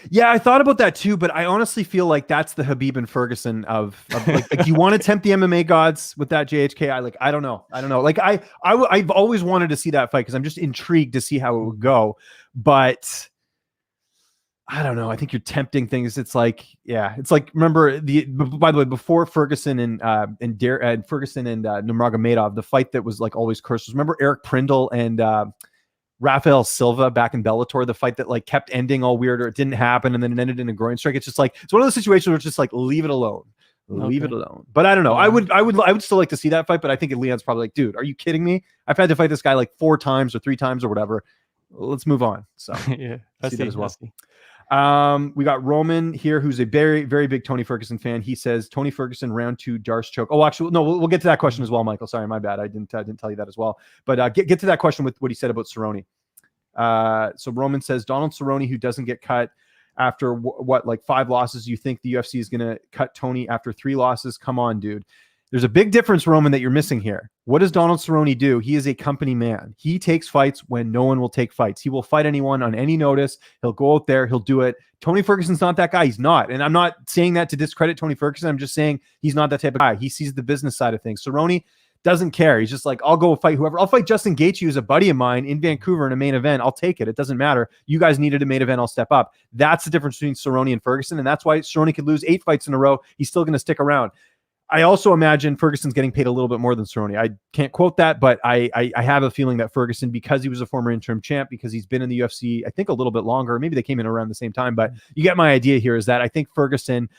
Yeah, I thought about that too, but I honestly feel like that's the Habib and Ferguson of like do you want to tempt the MMA gods with that JHK? I don't know. Like I've always wanted to see that fight because I'm just intrigued to see how it would go, but I don't know. I think you're tempting things. It's like, remember by the way, before Ferguson and Ferguson and Nurmagomedov, the fight that was like always cursed was, remember Eric Prindle and Rafael Silva back in Bellator, the fight that like kept ending all weird or it didn't happen and then it ended in a groin strike. It's just like, it's one of those situations where it's just like, leave it alone. Leave it alone. But I don't know. I would still like to see that fight, but I think Leon's probably like, dude, are you kidding me? I've had to fight this guy like 4 times or 3 times or whatever. Let's move on. So yeah, I see that as well. We got Roman here, who's a very, very big Tony Ferguson fan. He says Tony Ferguson round 2 Darce choke. Oh, actually, no, we'll get to that question as well, Michael. Sorry, my bad. I didn't tell you that as well. But get to that question with what he said about Cerrone. So Roman says Donald Cerrone, who doesn't get cut after like 5 losses. You think the UFC is going to cut Tony after 3 losses? Come on, dude. There's a big difference, Roman, that you're missing here. What does Donald Cerrone do? He is a company man. He takes fights when no one will take fights. He will fight anyone on any notice. He'll go out there. He'll do it. Tony Ferguson's not that guy. He's not. And I'm not saying that to discredit Tony Ferguson. I'm just saying he's not that type of guy. He sees the business side of things. Cerrone doesn't care. He's just like, I'll go fight whoever. I'll fight Justin Gaethje, who's a buddy of mine in Vancouver in a main event. I'll take it. It doesn't matter. You guys needed a main event. I'll step up. That's the difference between Cerrone and Ferguson. And that's why Cerrone could lose 8 fights in a row. He's still going to stick around. I also imagine Ferguson's getting paid a little bit more than Cerrone. I can't quote that, but I have a feeling that Ferguson, because he was a former interim champ, because he's been in the UFC, I think a little bit longer, maybe they came in around the same time, but you get my idea here is that I think Ferguson,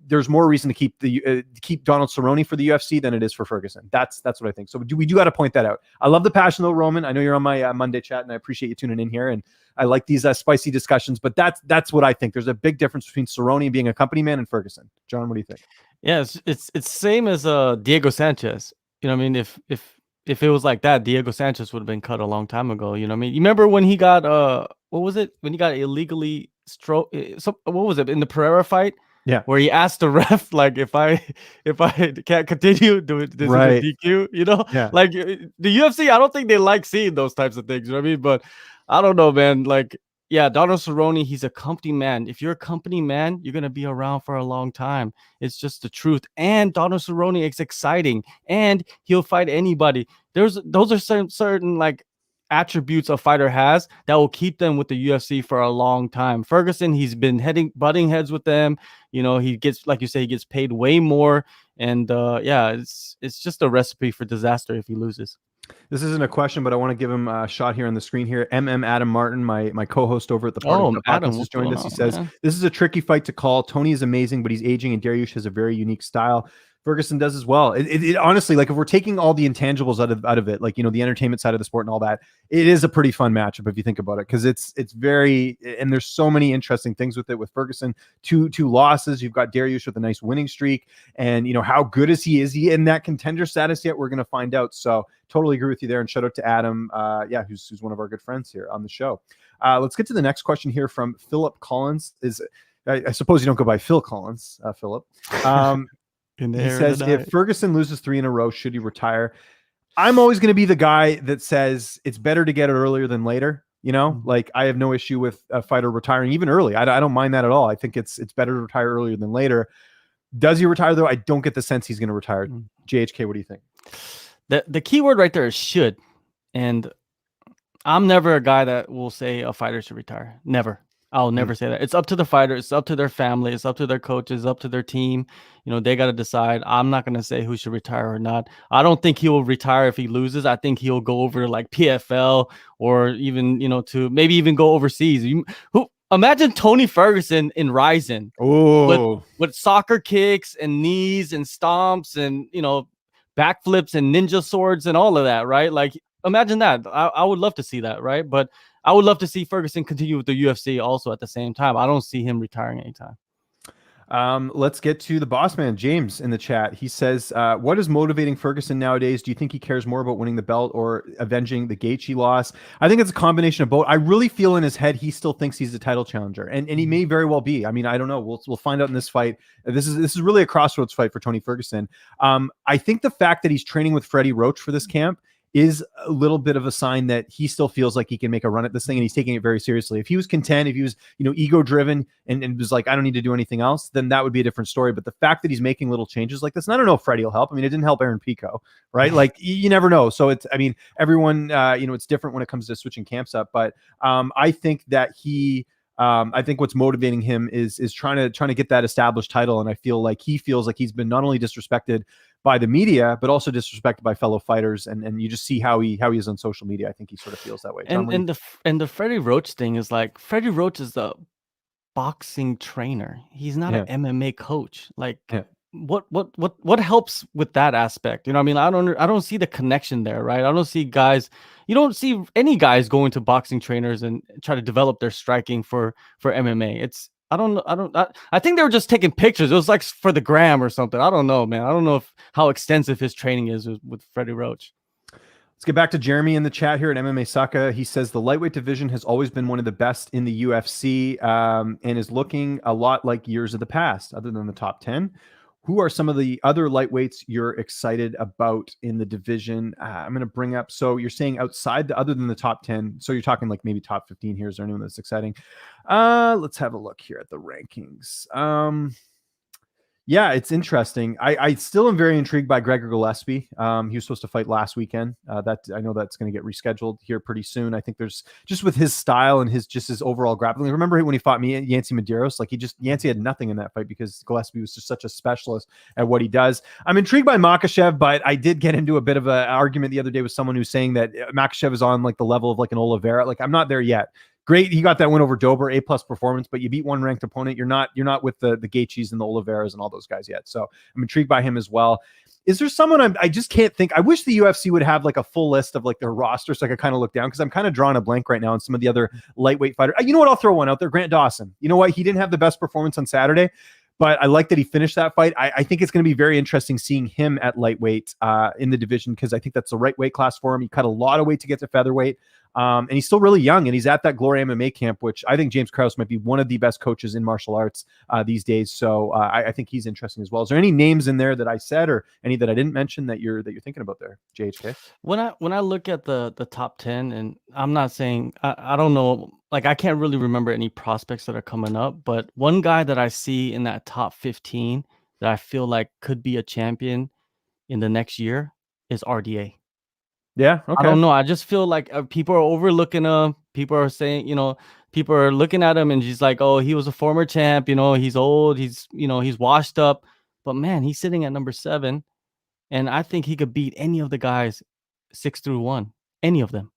there's more reason to keep Donald Cerrone for the UFC than it is for Ferguson. That's what I think. So we do got to point that out. I love the passion though, Roman. I know you're on my Monday chat and I appreciate you tuning in here. And I like these spicy discussions, but that's what I think. There's a big difference between Cerrone being a company man and Ferguson. John, what do you think? Yeah, it's same as Diego Sanchez. You know what I mean? If it was like that, Diego Sanchez would have been cut a long time ago. You know what I mean? You remember when he got what was it? When he got illegally what was it in the Pereira fight? Yeah, where he asked the ref, like, if I can't continue, this is a DQ, you know? Yeah. Like the UFC, I don't think they like seeing those types of things, you know what I mean? But I don't know, man. Like, yeah, Donald Cerrone, he's a company man. If you're a company man, you're going to be around for a long time. It's just the truth. And Donald Cerrone is exciting, and he'll fight anybody. Those are certain like attributes a fighter has that will keep them with the UFC for a long time. Ferguson, he's been butting heads with them. You know, he gets, like you say, he gets paid way more. And yeah, it's just a recipe for disaster if he loses. This isn't a question, but I want to give him a shot here on the screen here. Adam Martin, my co-host over at the Party Podcast, has joined us. He says, this is a tricky fight to call. Tony is amazing, but he's aging, and Dariush has a very unique style. Ferguson does as well. It honestly, like if we're taking all the intangibles out of it, like, you know, the entertainment side of the sport and all that, it is a pretty fun matchup if you think about it, because it's very, and there's so many interesting things with it. With Ferguson, two losses. You've got Dariush with a nice winning streak, and you know, how good is he? Is he in that contender status yet? We're gonna find out. So totally agree with you there, and shout out to Adam, who's one of our good friends here on the show. Let's get to the next question here from Philip Collins. I suppose you don't go by Phil Collins, Philip. He says, if Ferguson loses 3 in a row, should he retire? I'm always going to be the guy that says it's better to get it earlier than later. You know, like I have no issue with a fighter retiring even early. I don't mind that at all. I think it's better to retire earlier than later. Does he retire though? I don't get the sense he's going to retire. JHK, what do you think? The key word right there is should. And I'm never a guy that will say a fighter should retire. Never. I'll never say that. It's up to the fighter. It's up to their family. It's up to their coaches. Up to their team. You know, they got to decide. I'm not going to say who should retire or not. I don't think he will retire if he loses. I think he'll go over to like PFL or even, you know, to maybe even go overseas. Imagine Tony Ferguson in Ryzen with soccer kicks and knees and stomps and, you know, backflips and ninja swords and all of that, right? Like, imagine that. I would love to see that, right? But I would love to see Ferguson continue with the UFC also at the same time. I don't see him retiring anytime. Let's get to the boss man, James, in the chat. He says, what is motivating Ferguson nowadays? Do you think he cares more about winning the belt or avenging the Gaethje loss? I think it's a combination of both. I really feel in his head he still thinks he's a title challenger, and he may very well be. I mean, I don't know. We'll find out in this fight. This is really a crossroads fight for Tony Ferguson. I think the fact that he's training with Freddie Roach for this camp is a little bit of a sign that he still feels like he can make a run at this thing, and he's taking it very seriously. If he was content, if he was, you know, ego driven and was like, I don't need to do anything else, then that would be a different story. But the fact that he's making little changes like this, and I don't know if Freddie will help. I mean, it didn't help Aaron Pico, right? Like you never know. So it's, I mean, everyone, you know, it's different when it comes to switching camps up. But I think that I think what's motivating him is trying to get that established title. And I feel like he feels like he's been not only disrespected by the media, but also disrespected by fellow fighters. And you just see how he is on social media. I think he sort of feels that way. And the Freddie Roach thing is like, Freddie Roach is the boxing trainer. He's not an MMA coach. Like what helps with that aspect? You know what I mean? I don't see the connection there, right? I don't see guys, you don't see any guys going to boxing trainers and try to develop their striking for MMA. I think they were just taking pictures. It was like for the gram or something. I don't know, man. I don't know how extensive his training is with Freddie Roach. Let's get back to Jeremy in the chat here at MMA Saka. He says the lightweight division has always been one of the best in the UFC, and is looking a lot like years of the past, other than the top 10. Who are some of the other lightweights you're excited about in the division? I'm going to bring up, so you're saying outside other than the top 10. So you're talking like maybe top 15 here. Is there anyone that's exciting? Let's have a look here at the rankings. Yeah, it's interesting. I still am very intrigued by Gregor Gillespie. He was supposed to fight last weekend. That I know that's going to get rescheduled here pretty soon. I think there's just with his style and his overall grappling. Remember when he fought me, Yancy Medeiros? Like Yancy had nothing in that fight because Gillespie was just such a specialist at what he does. I'm intrigued by Makhachev, but I did get into a bit of an argument the other day with someone who's saying that Makhachev is on like the level of like an Oliveira. Like I'm not there yet. Great, he got that win over Dober, A+ performance, but you beat one ranked opponent. You're not with the Gaethjes and the Oliveras and all those guys yet. So I'm intrigued by him as well. Is there someone I just can't think? I wish the UFC would have like a full list of like their roster so I could kind of look down, because I'm kind of drawing a blank right now on some of the other lightweight fighters. You know what? I'll throw one out there. Grant Dawson. You know what? He didn't have the best performance on Saturday, but I like that he finished that fight. I think it's going to be very interesting seeing him at lightweight in the division, because I think that's the right weight class for him. He cut a lot of weight to get to featherweight. And he's still really young, and he's at that Glory MMA camp, which I think James Krause might be one of the best coaches in martial arts these days. So I think he's interesting as well. Is there any names in there that I said or any that I didn't mention that you're thinking about there, JHK? When I look at the top 10, and I'm not saying I don't know, like I can't really remember any prospects that are coming up, but one guy that I see in that top 15 that I feel like could be a champion in the next year is RDA. Yeah, okay. I don't know. I just feel like people are overlooking him. People are saying, people are looking at him and he's like, oh, he was a former champ. He's old. He's washed up. But man, he's sitting at number 7. And I think he could beat any of the guys 6 through 1, any of them.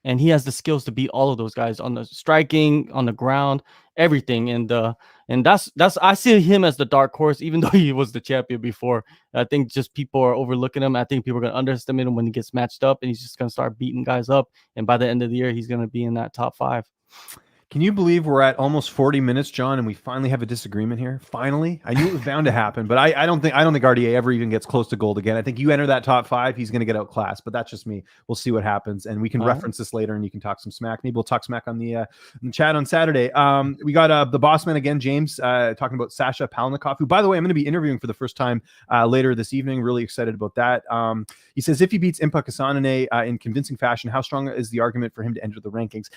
And he has the skills to beat all of those guys on the striking, on the ground. everything. And that's I see him as the dark horse, even though he was the champion before. I think just people are overlooking him. I think people are going to underestimate him when he gets matched up, and he's just going to start beating guys up. And by the end of the year, he's going to be in that top 5. Can you believe we're at almost 40 minutes, John, and we finally have a disagreement here? Finally, I knew it was bound to happen, but I don't think RDA ever even gets close to gold again. I think you enter that top 5, he's going to get outclassed, but that's just me. We'll see what happens, and we can reference this later, and you can talk some smack. Maybe we'll talk smack on the chat on Saturday. We got the boss man again, James, talking about Sasha Palnikov, who, by the way, I'm going to be interviewing for the first time later this evening. Really excited about that. He says if he beats Impa Kasanane in convincing fashion, how strong is the argument for him to enter the rankings?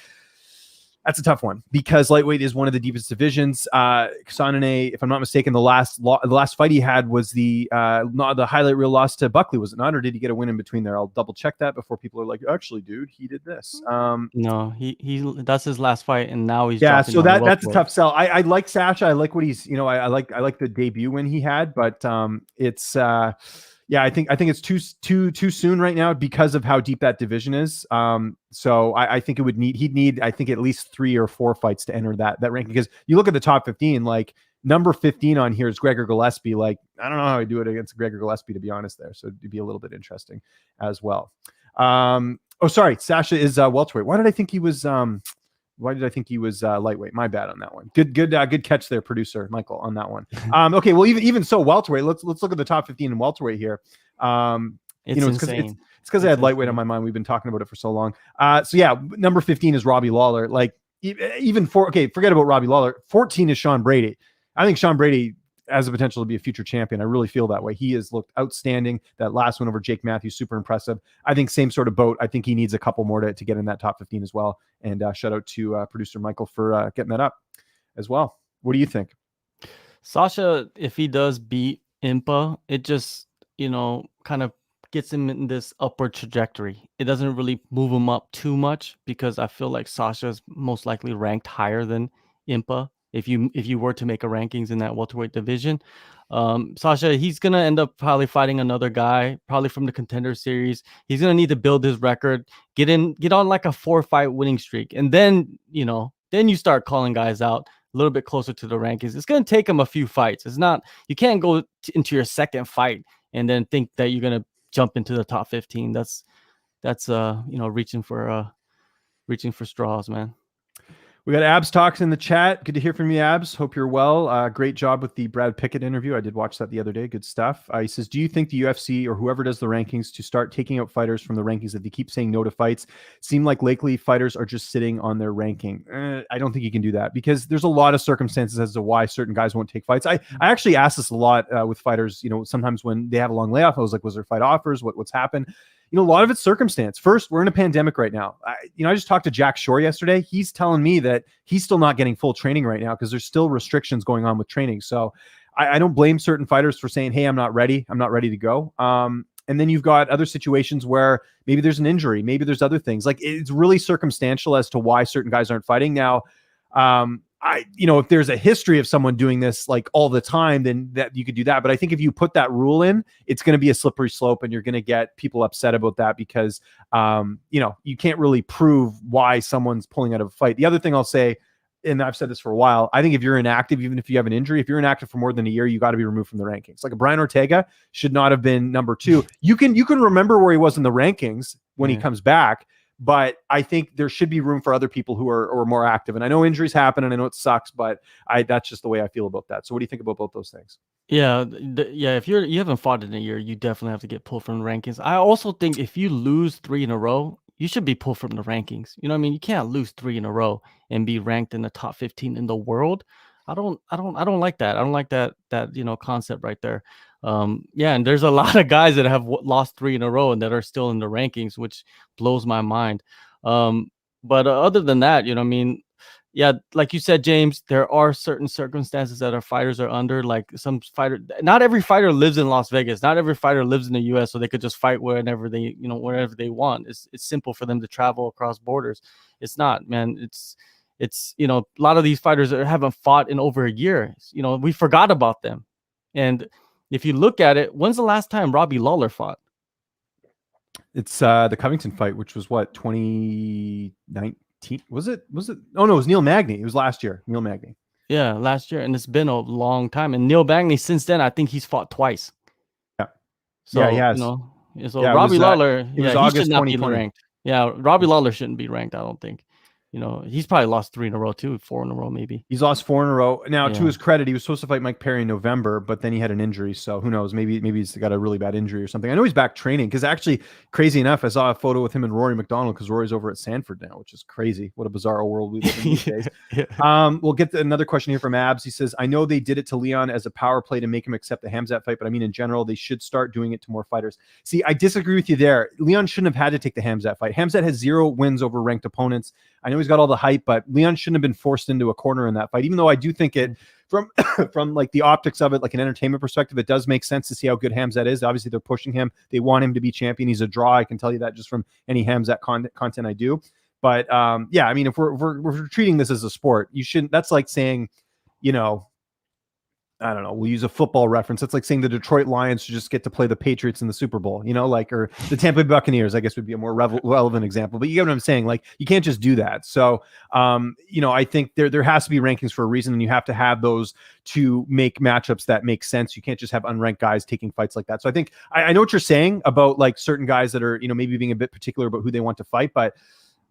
That's a tough one because lightweight is one of the deepest divisions. Kasanane, if I'm not mistaken, the last fight he had was the highlight reel loss to Buckley, was it not? Or did he get a win in between there? I'll double check that before people are like, actually, dude, he did this. No, he that's his last fight, and now he's so that's a tough sell. I like Sasha. I like what he's, I like the debut win he had, but it's I think it's too soon right now because of how deep that division is. So I think he'd need I think at least 3 or 4 fights to enter that ranking, because you look at the top 15, like number 15 on here is Gregor Gillespie. Like, I don't know how I do it against Gregor Gillespie, to be honest there. So it'd be a little bit interesting as well. Sorry, Sasha is welterweight. Why did I think he was lightweight? My bad on that one. Good catch there, producer Michael, on that one. Okay, well, even so, welterweight. Let's look at the top 15 in welterweight here. It's insane. It's because I had lightweight on my mind. We've been talking about it for so long. So yeah, number 15 is Robbie Lawler. Like, even forget about Robbie Lawler. 14 is Sean Brady. I think Sean Brady has the potential to be a future champion. I really feel that way. He has looked outstanding. That last one over Jake Matthews, super impressive. I think same sort of boat. I think he needs a couple more to get in that top 15 as well. And shout out to producer Michael for getting that up as well. What do you think? Sasha, if he does beat Impa, it just, kind of gets him in this upward trajectory. It doesn't really move him up too much, because I feel like Sasha is most likely ranked higher than Impa. If you were to make a rankings in that welterweight division, Sasha, he's gonna end up probably fighting another guy, probably from the Contender Series. He's gonna need to build his record, get on like a 4-fight winning streak, and then you start calling guys out a little bit closer to the rankings. It's gonna take him a few fights. It's not, you can't go into your second fight and then think that you're gonna jump into the top 15. That's reaching for straws, man. We got Abs Talks in the chat. Good to hear from you, Abs. Hope you're well. Great job with the Brad Pickett interview. I did watch that the other day. Good stuff. He says, do you think the UFC or whoever does the rankings to start taking out fighters from the rankings that they keep saying no to fights? Seem like lately fighters are just sitting on their ranking. I don't think you can do that, because there's a lot of circumstances as to why certain guys won't take fights. I actually asked this a lot with fighters, sometimes when they have a long layoff. I was like, was there fight offers? What's happened? A lot of it's circumstance. First, we're in a pandemic right now. I just talked to Jack Shore yesterday. He's telling me that he's still not getting full training right now because there's still restrictions going on with training. So I don't blame certain fighters for saying, hey, I'm not ready. I'm not ready to go. And then you've got other situations where maybe there's an injury. Maybe there's other things. Like, it's really circumstantial as to why certain guys aren't fighting. Now, if there's a history of someone doing this like all the time, then that you could do that. But I think if you put that rule in, it's going to be a slippery slope, and you're going to get people upset about that because, you can't really prove why someone's pulling out of a fight. The other thing I'll say, and I've said this for a while, I think if you're inactive, even if you have an injury, if you're inactive for more than a year, you got to be removed from the rankings. Like, a Brian Ortega should not have been number 2. You can remember where he was in the rankings when he comes back. But I think there should be room for other people who are more active. And I know injuries happen, and I know it sucks, but that's just the way I feel about that. So what do you think about both those things? Yeah, if you haven't fought in a year, you definitely have to get pulled from the rankings. I also think if you lose 3 in a row, you should be pulled from the rankings. You know what I mean? You can't lose 3 in a row and be ranked in the top 15 in the world. I don't like that. I don't like that concept right there. And there's a lot of guys that have lost 3 in a row and that are still in the rankings, which blows my mind. But other than that, like you said, James, there are certain circumstances that our fighters are under. Like, some fighter, not every fighter lives in Las Vegas. Not every fighter lives in the US, so they could just fight wherever they want. It's simple for them to travel across borders. It's not, man. It's a lot of these fighters haven't fought in over a year. We forgot about them. And if you look at it, when's the last time Robbie Lawler fought? It's the Covington fight, which was what, 2019? 2019. Was it? Oh no, it was Neil Magny. It was last year. Neil Magny. Yeah, last year, and it's been a long time. And Neil Magny, since then, I think he's fought twice. Yeah, yeah, he So has. so Yeah, Robbie Lawler, it was he should August not be 2020. ranked. Yeah, Robbie Lawler shouldn't be ranked. I don't think. He's probably lost 3 in a row too, 4 in a row maybe. He's lost 4 in a row. Now, to Yeah. his credit, he was supposed to fight Mike Perry in November, but then he had an injury. So who knows? Maybe he's got a really bad injury or something. I know he's back training because actually, crazy enough, I saw a photo with him and Rory McDonald because Rory's over at Sanford now, which is crazy. What a bizarre world we live in these days. We'll get another question here from Abs. He says, I know they did it to Leon as a power play to make him accept the Hamzat fight, but I mean, in general, they should start doing it to more fighters. See, I disagree with you there. Leon shouldn't have had to take the Hamzat fight. Hamzat has 0 wins over ranked opponents. I know he's got all the hype, but Leon shouldn't have been forced into a corner in that fight, even though I do think it from like the optics of it, like an entertainment perspective, it does make sense to see how good Hamzat is. Obviously, they're pushing him. They want him to be champion. He's a draw. I can tell you that just from any Hamzat content I do. But yeah, I mean, if we're treating this as a sport, you shouldn't. That's like saying, I don't know, we'll use a football reference. It's like saying the Detroit Lions should just get to play the Patriots in the Super Bowl, or the Tampa Bay Buccaneers, I guess would be a more relevant example. But you get what I'm saying? Like, you can't just do that. So, I think there has to be rankings for a reason, and you have to have those to make matchups that make sense. You can't just have unranked guys taking fights like that. So I think I know what you're saying about like certain guys that are, maybe being a bit particular about who they want to fight, but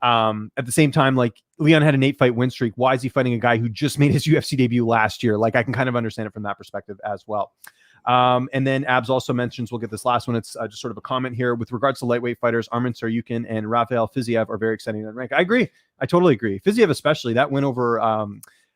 at the same time, like Leon had an 8-fight win streak. Why is he fighting a guy who just made his UFC debut last year? Like, I can kind of understand it from that perspective as well. And then Abs also mentions, we'll get this last one. It's just sort of a comment here with regards to lightweight fighters. Arman Saryukin and Rafael Fiziev are very exciting on rank. I agree. I totally agree. Fiziev, especially that win over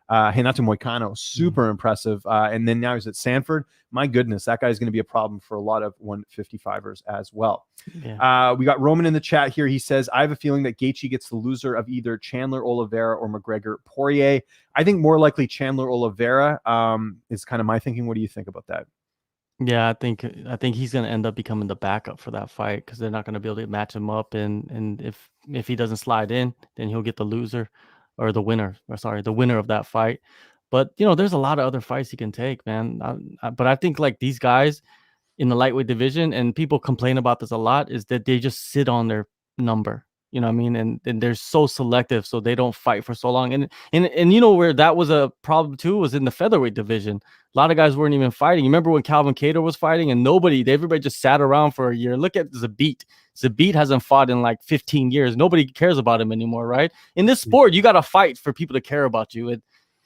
Renato Moicano, super impressive. And then now he's at Sanford. My goodness, that guy's going to be a problem for a lot of 155ers as well. Yeah. We got Roman in the chat here. He says, I have a feeling that Gaethje gets the loser of either Chandler Oliveira or McGregor Poirier. I think more likely Chandler Oliveira is kind of my thinking. What do you think about that? Yeah, I think he's going to end up becoming the backup for that fight because they're not going to be able to match him up. And if he doesn't slide in, then he'll get the loser or the winner of that fight. But, there's a lot of other fights he can take, man. But I think like these guys in the lightweight division, and people complain about this a lot, is that they just sit on their number. You know what I mean? And they're so selective, so they don't fight for so long. And where that was a problem too was in the featherweight division. A lot of guys weren't even fighting. You remember when Calvin Kattar was fighting and everybody just sat around for a year. Look at Zabit. Zabit hasn't fought in like 15 years. Nobody cares about him anymore, right? In this sport, you got to fight for people to care about you.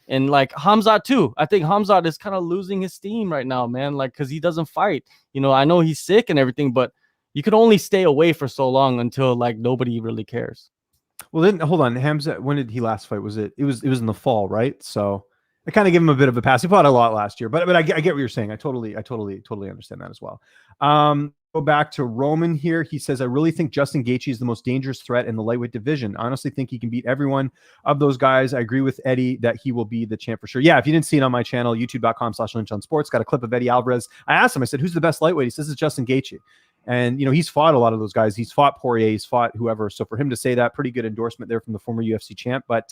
And like Hamzat too. I think Hamzat is kind of losing his steam right now, man. Like, because he doesn't fight. I know he's sick and everything, but you could only stay away for so long until like nobody really cares. Well, then hold on, Hamzat. When did he last fight? Was it? It was in the fall, right? So I kind of give him a bit of a pass. He fought a lot last year, but I get what you're saying. I totally understand that as well. Go back to Roman here. He says, I really think Justin Gaethje is the most dangerous threat in the lightweight division. I honestly think he can beat every one of those guys. I agree with Eddie that he will be the champ for sure. Yeah, if you didn't see it on my channel, youtube.com/LynchOnSports, got a clip of Eddie Alvarez. I asked him, I said, who's the best lightweight? He says it's Justin Gaethje. And, he's fought a lot of those guys. He's fought Poirier, he's fought whoever. So for him to say that, pretty good endorsement there from the former UFC champ. But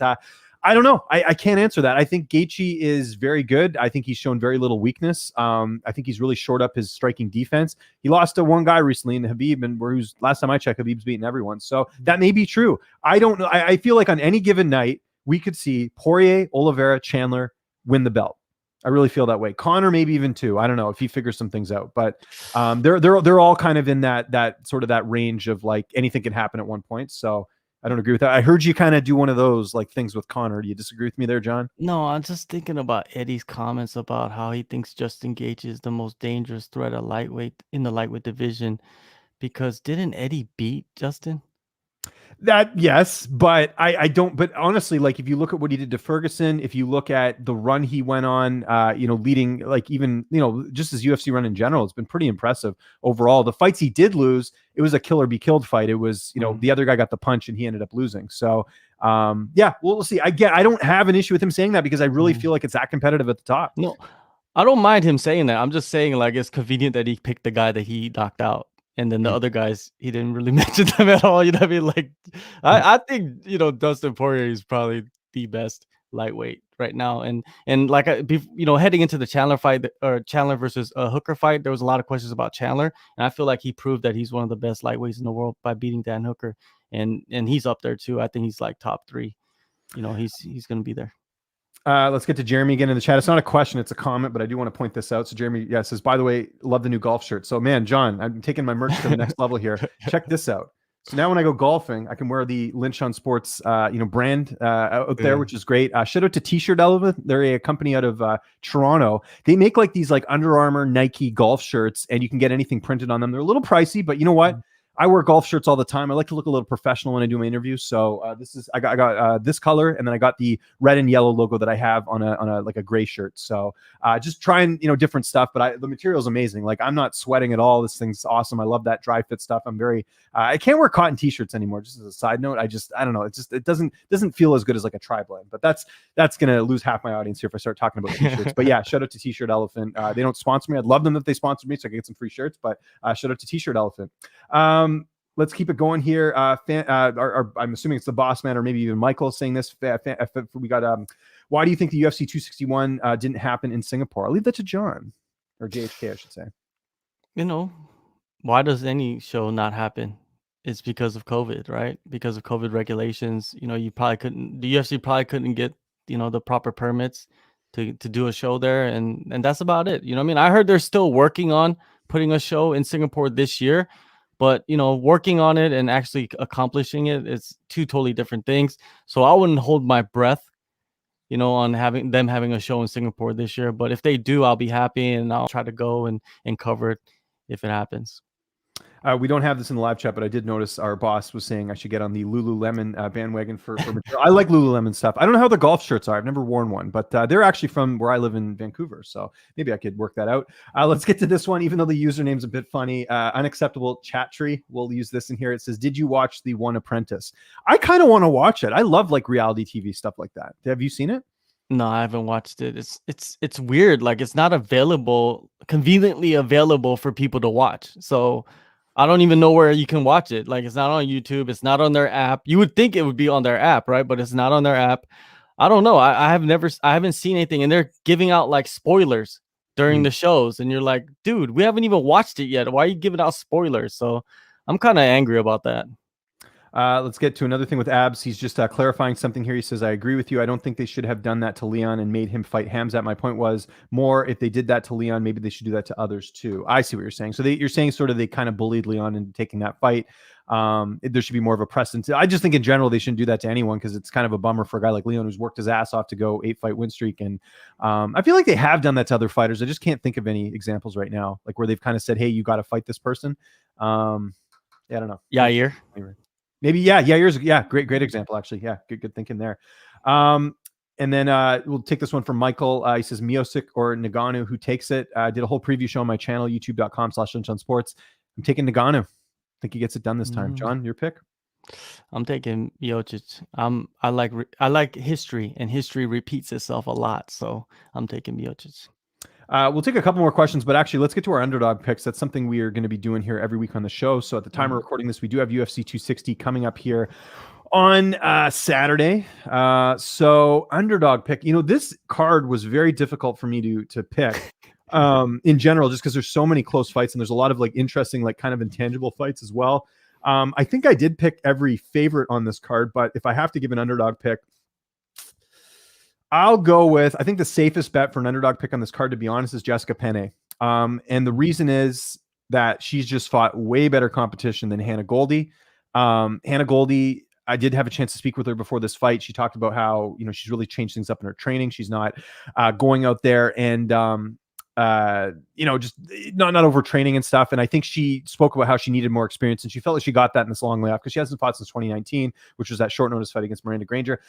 I don't know. I can't answer that. I think Gaethje is very good. I think he's shown very little weakness. I think he's really shored up his striking defense. He lost to one guy recently in Habib, and last time I checked, Habib's beaten everyone. So that may be true. I don't know. I feel like on any given night, we could see Poirier, Oliveira, Chandler win the belt. I really feel that way. Connor, maybe even two. I don't know if he figures some things out, but they're all kind of in that sort of that range of like anything can happen at one point. So I don't agree with that. I heard you kind of do one of those like things with Connor. Do you disagree with me there, John? No, I'm just thinking about Eddie's comments about how he thinks Justin Gaethje is the most dangerous threat at lightweight in the lightweight division, because didn't Eddie beat Justin? That, yes, but I don't. But honestly, like if you look at what he did to Ferguson, if you look at the run he went on, leading like even just his UFC run in general, it's been pretty impressive overall. The fights he did lose, it was a kill or be killed fight. It was the other guy got the punch and he ended up losing. So yeah, we'll see. I don't have an issue with him saying that because I really feel like it's that competitive at the top. No, I don't mind him saying that. I'm just saying like it's convenient that he picked the guy that he knocked out. And then the other guys, he didn't really mention them at all. You know what I mean? Like, I think, Dustin Poirier is probably the best lightweight right now. And like, heading into the Chandler fight or Chandler versus Hooker fight, there was a lot of questions about Chandler. And I feel like he proved that he's one of the best lightweights in the world by beating Dan Hooker. and he's up there too. I think he's like top 3. He's gonna be there. Let's get to Jeremy again in the chat. It's not a question, it's a comment, but I do want to point this out. So Jeremy, says, by the way, love the new golf shirt. So man, John, I'm taking my merch to the next level here. Check this out. So now when I go golfing, I can wear the Lynch on Sports, brand out there, which is great. Shout out to T-Shirt Elephant. They're a company out of Toronto. They make like these like Under Armour, Nike golf shirts, and you can get anything printed on them. They're a little pricey, but you know what? I wear golf shirts all the time. I like to look a little professional when I do my interviews. So I got this color, and then I got the red and yellow logo that I have on a like a gray shirt. So just trying different stuff, but the material is amazing. Like I'm not sweating at all. This thing's awesome. I love that dry fit stuff. I'm very I can't wear cotton t-shirts anymore. Just as a side note, I don't know. It doesn't feel as good as like a tri-blend. But that's gonna lose half my audience here if I start talking about t-shirts. But yeah, shout out to T-Shirt Elephant. They don't sponsor me. I'd love them if they sponsored me so I could get some free shirts. But shout out to T-Shirt Elephant. Let's keep it going here. I'm assuming it's the boss man or maybe even Michael saying this. We got why do you think the UFC 261 didn't happen in Singapore? I'll leave that to John or JHK, I should say. Why does any show not happen? It's because of COVID, right? Because of COVID regulations. The UFC probably couldn't get the proper permits to do a show there, and that's about it. I heard they're still working on putting a show in Singapore this year. But, working on it and actually accomplishing it, it's two totally different things. So I wouldn't hold my breath, on having a show in Singapore this year. But if they do, I'll be happy and I'll try to go and cover it if it happens. We don't have this in the live chat, but I did notice our boss was saying I should get on the Lululemon bandwagon for material. I like Lululemon stuff. I don't know how the golf shirts are. I've never worn one, but they're actually from where I live in Vancouver. So maybe I could work that out. Let's get to this one, even though the username's a bit funny. Unacceptable chat tree. We'll use this in here. It says, did you watch The One Apprentice? I kind of want to watch it. I love like reality TV stuff like that. Have you seen it? No, I haven't watched it. It's weird. Like it's not conveniently available for people to watch. So I don't even know where you can watch it. Like it's not on YouTube. It's not on their app. You would think it would be on their app, right? But it's not on their app. I don't know. I haven't seen anything, and they're giving out like spoilers during the shows, and you're like, dude, we haven't even watched it yet. Why are you giving out spoilers? So I'm kind of angry about that. Let's get to another thing with Abs. He's just clarifying something here. He says, I agree with you. I don't think they should have done that to Leon and made him fight Hamzat. My point was more if they did that to Leon, maybe they should do that to others too. I see what you're saying. So you're saying sort of they kind of bullied Leon into taking that fight. There should be more of a precedent. I just think in general they shouldn't do that to anyone because it's kind of a bummer for a guy like Leon who's worked his ass off to go 8-fight win streak. And I feel like they have done that to other fighters. I just can't think of any examples right now, like where they've kind of said, hey, you got to fight this person. I don't know. Yair. Maybe, yeah, great example, actually. Yeah, good thinking there. And then we'll take this one from Michael. He says, Miocic or Nagano, who takes it? I did a whole preview show on my channel, youtube.com/LynchOnSports. I'm taking Nagano. I think he gets it done this time. John, your pick? I'm taking Miocic. I like history, and history repeats itself a lot. So I'm taking Miocic. We'll take a couple more questions, but actually let's get to our underdog picks. That's something we are going to be doing here every week on the show. So at the time of recording this, we do have UFC 260 coming up here on Saturday. So underdog pick, this card was very difficult for me to pick in general, just because there's so many close fights and there's a lot of like interesting, like kind of intangible fights as well. I think I did pick every favorite on this card, but if I have to give an underdog pick, I'll go with, I think the safest bet for an underdog pick on this card, to be honest, is Jessica Penne. And the reason is that she's just fought way better competition than Hannah Goldie. Hannah Goldie, I did have a chance to speak with her before this fight. She talked about how, she's really changed things up in her training. She's not going out there and, just not overtraining and stuff. And I think she spoke about how she needed more experience, and she felt like she got that in this long layoff because she hasn't fought since 2019, which was that short notice fight against Miranda Granger.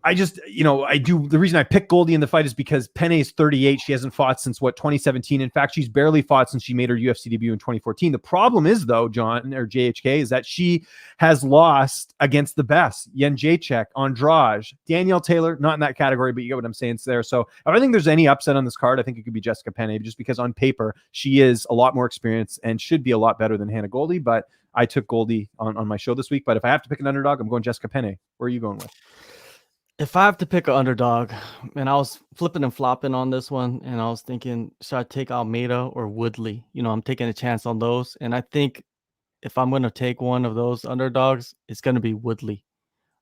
I just, the reason I picked Goldie in the fight is because Penne is 38. She hasn't fought since 2017. In fact, she's barely fought since she made her UFC debut in 2014. The problem is though, John or JHK, is that she has lost against the best. Jędrzejczyk, Andrade, Danielle Taylor, not in that category, but you get what I'm saying. It's there. So if I think there's any upset on this card, I think it could be Jessica Penne, just because on paper, she is a lot more experienced and should be a lot better than Hannah Goldie. But I took Goldie on my show this week. But if I have to pick an underdog, I'm going Jessica Penne. Where are you going with? If I have to pick an underdog, and I was flipping and flopping on this one, and I was thinking, should I take Almeida or Woodley? I'm taking a chance on those. And I think if I'm gonna take one of those underdogs, it's gonna be Woodley.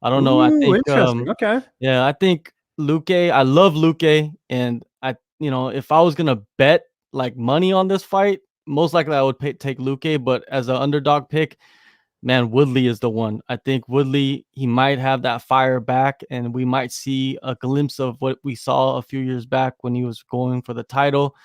I don't know. I Ooh, think interesting. Okay. yeah, I think Luque. I love Luque, and if I was gonna bet like money on this fight, most likely I would take Luque. But as an underdog pick, man, Woodley is the one. I think Woodley, he might have that fire back, and we might see a glimpse of what we saw a few years back when he was going for the title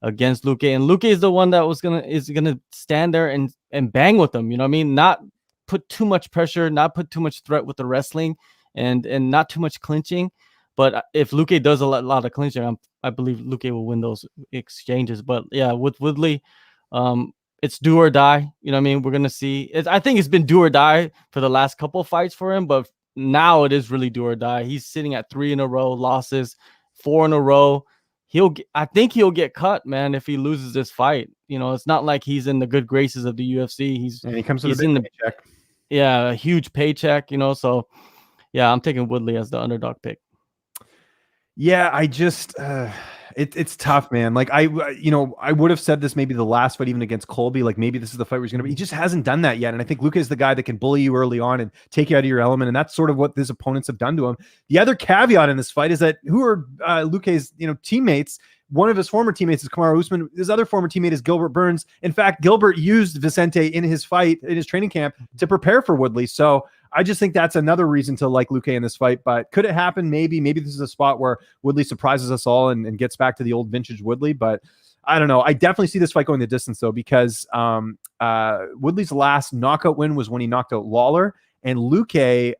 against Luque. And Luque is the one that is gonna stand there and bang with him. You know what I mean? Not put too much pressure, not put too much threat with the wrestling, and not too much clinching. But if Luque does a lot of clinching, I believe Luque will win those exchanges. But yeah, with Woodley, it's do or die. You know what I mean? We're gonna see. I think it's been do or die for the last couple of fights for him, but now it is really do or die. He's sitting at 3 in a row losses, 4 in a row. I think he'll get cut, man, if he loses this fight. You know, it's not like he's in the good graces of the UFC. And he comes with a big paycheck. Yeah, a huge paycheck. You know, so yeah, I'm taking Woodley as the underdog pick. Yeah, I just it's tough, man. Like I would have said this maybe the last fight even against Colby. Like maybe this is the fight where he's gonna be. He just hasn't done that yet. And I think Luque is the guy that can bully you early on and take you out of your element. And that's sort of what his opponents have done to him. The other caveat in this fight is that who are Luque's teammates? One of his former teammates is Kamaru Usman. His other former teammate is Gilbert Burns. In fact, Gilbert used Vicente in his fight, in his training camp, to prepare for Woodley. So I just think that's another reason to like Luque in this fight. But could it happen? Maybe. Maybe this is a spot where Woodley surprises us all and gets back to the old vintage Woodley. But I don't know. I definitely see this fight going the distance, though, because Woodley's last knockout win was when he knocked out Lawler. And Luque,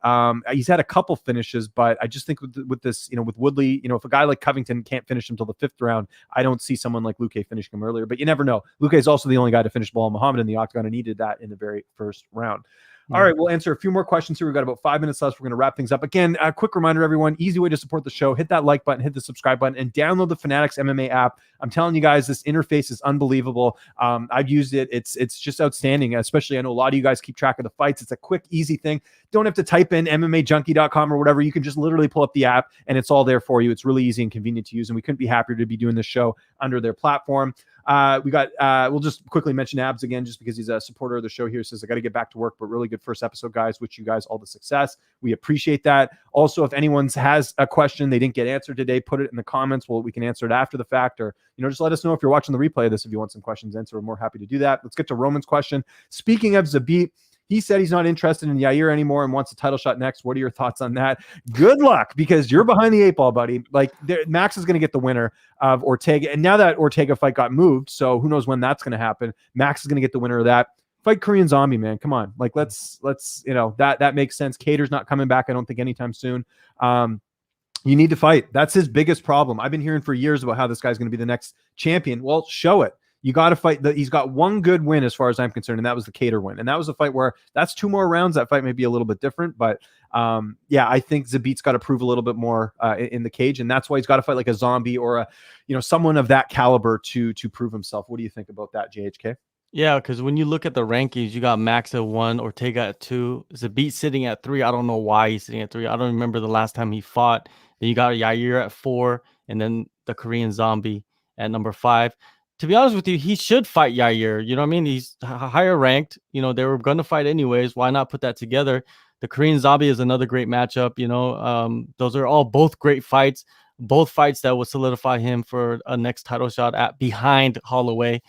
he's had a couple finishes, but I just think with this, with Woodley, if a guy like Covington can't finish him till the 5th round, I don't see someone like Luque finishing him earlier. But you never know. Luque is also the only guy to finish Belal Muhammad in the octagon, and needed that in the very first round. All right, we'll answer a few more questions here. We've got about 5 minutes left. We're going to wrap things up. Again, a quick reminder, everyone, easy way to support the show. Hit that like button, hit the subscribe button, and download the Fanatics MMA app. I'm telling you guys, this interface is unbelievable. I've used it. It's just outstanding, especially I know a lot of you guys keep track of the fights. It's a quick, easy thing. Don't have to type in MMAJunkie.com or whatever. You can just literally pull up the app, and it's all there for you. It's really easy and convenient to use, and we couldn't be happier to be doing this show under their platform. We'll just quickly mention Abs again, just because he's a supporter of the show here. Says, I got to get back to work, but really good first episode, guys. Wish you guys all the success. We appreciate that. Also, if anyone has a question they didn't get answered today, put it in the comments. We can answer it after the fact, or, just let us know if you're watching the replay of this, if you want some questions answered. We're more happy to do that. Let's get to Roman's question. Speaking of Zabit, he said he's not interested in Yair anymore and wants a title shot next. What are your thoughts on that? Good luck, because you're behind the 8 ball, buddy. Like, Max is going to get the winner of Ortega. And now that Ortega fight got moved, so who knows when that's going to happen. Max is going to get the winner of that. Fight Korean Zombie, man. Come on. Like, let's that makes sense. Cater's not coming back, I don't think, anytime soon. You need to fight. That's his biggest problem. I've been hearing for years about how this guy's going to be the next champion. Well, show it. You got to fight. He's got one good win as far as I'm concerned, and that was the Cater win. And that was a fight where that's 2 more rounds. That fight may be a little bit different, but I think Zabit's got to prove a little bit more in the cage, and that's why he's got to fight like a Zombie or someone of that caliber to prove himself. What do you think about that, JHK? Yeah, because when you look at the rankings, you got Max at 1, Ortega at 2, Zabit sitting at 3. I don't know why he's sitting at 3. I don't remember the last time he fought. Then you got Yair at 4, and then the Korean Zombie at number 5. To be honest with you, he should fight Yair. You know what I mean? He's higher ranked. They were going to fight anyways. Why not put that together? The Korean Zombie is another great matchup. Those are all both great fights. Both fights that will solidify him for a next title shot behind Holloway.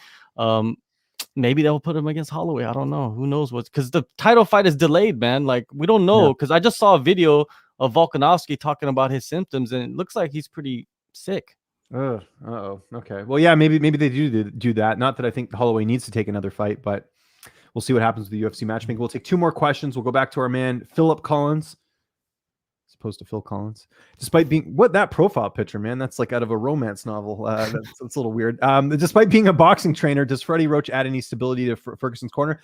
Maybe they'll put him against Holloway. I don't know. Who knows what? Because the title fight is delayed, man. Like, we don't know. Because I just saw a video of Volkanovski talking about his symptoms, and it looks like he's pretty sick. Okay. Well, yeah, maybe they do that. Not that I think Holloway needs to take another fight, but we'll see what happens with the UFC matchmaking. We'll take 2 more questions. We'll go back to our man Philip Collins, as opposed to Phil Collins. Despite being that profile picture, man, that's like out of a romance novel. That's a little weird. Despite being a boxing trainer, does Freddie Roach add any stability to Ferguson's corner?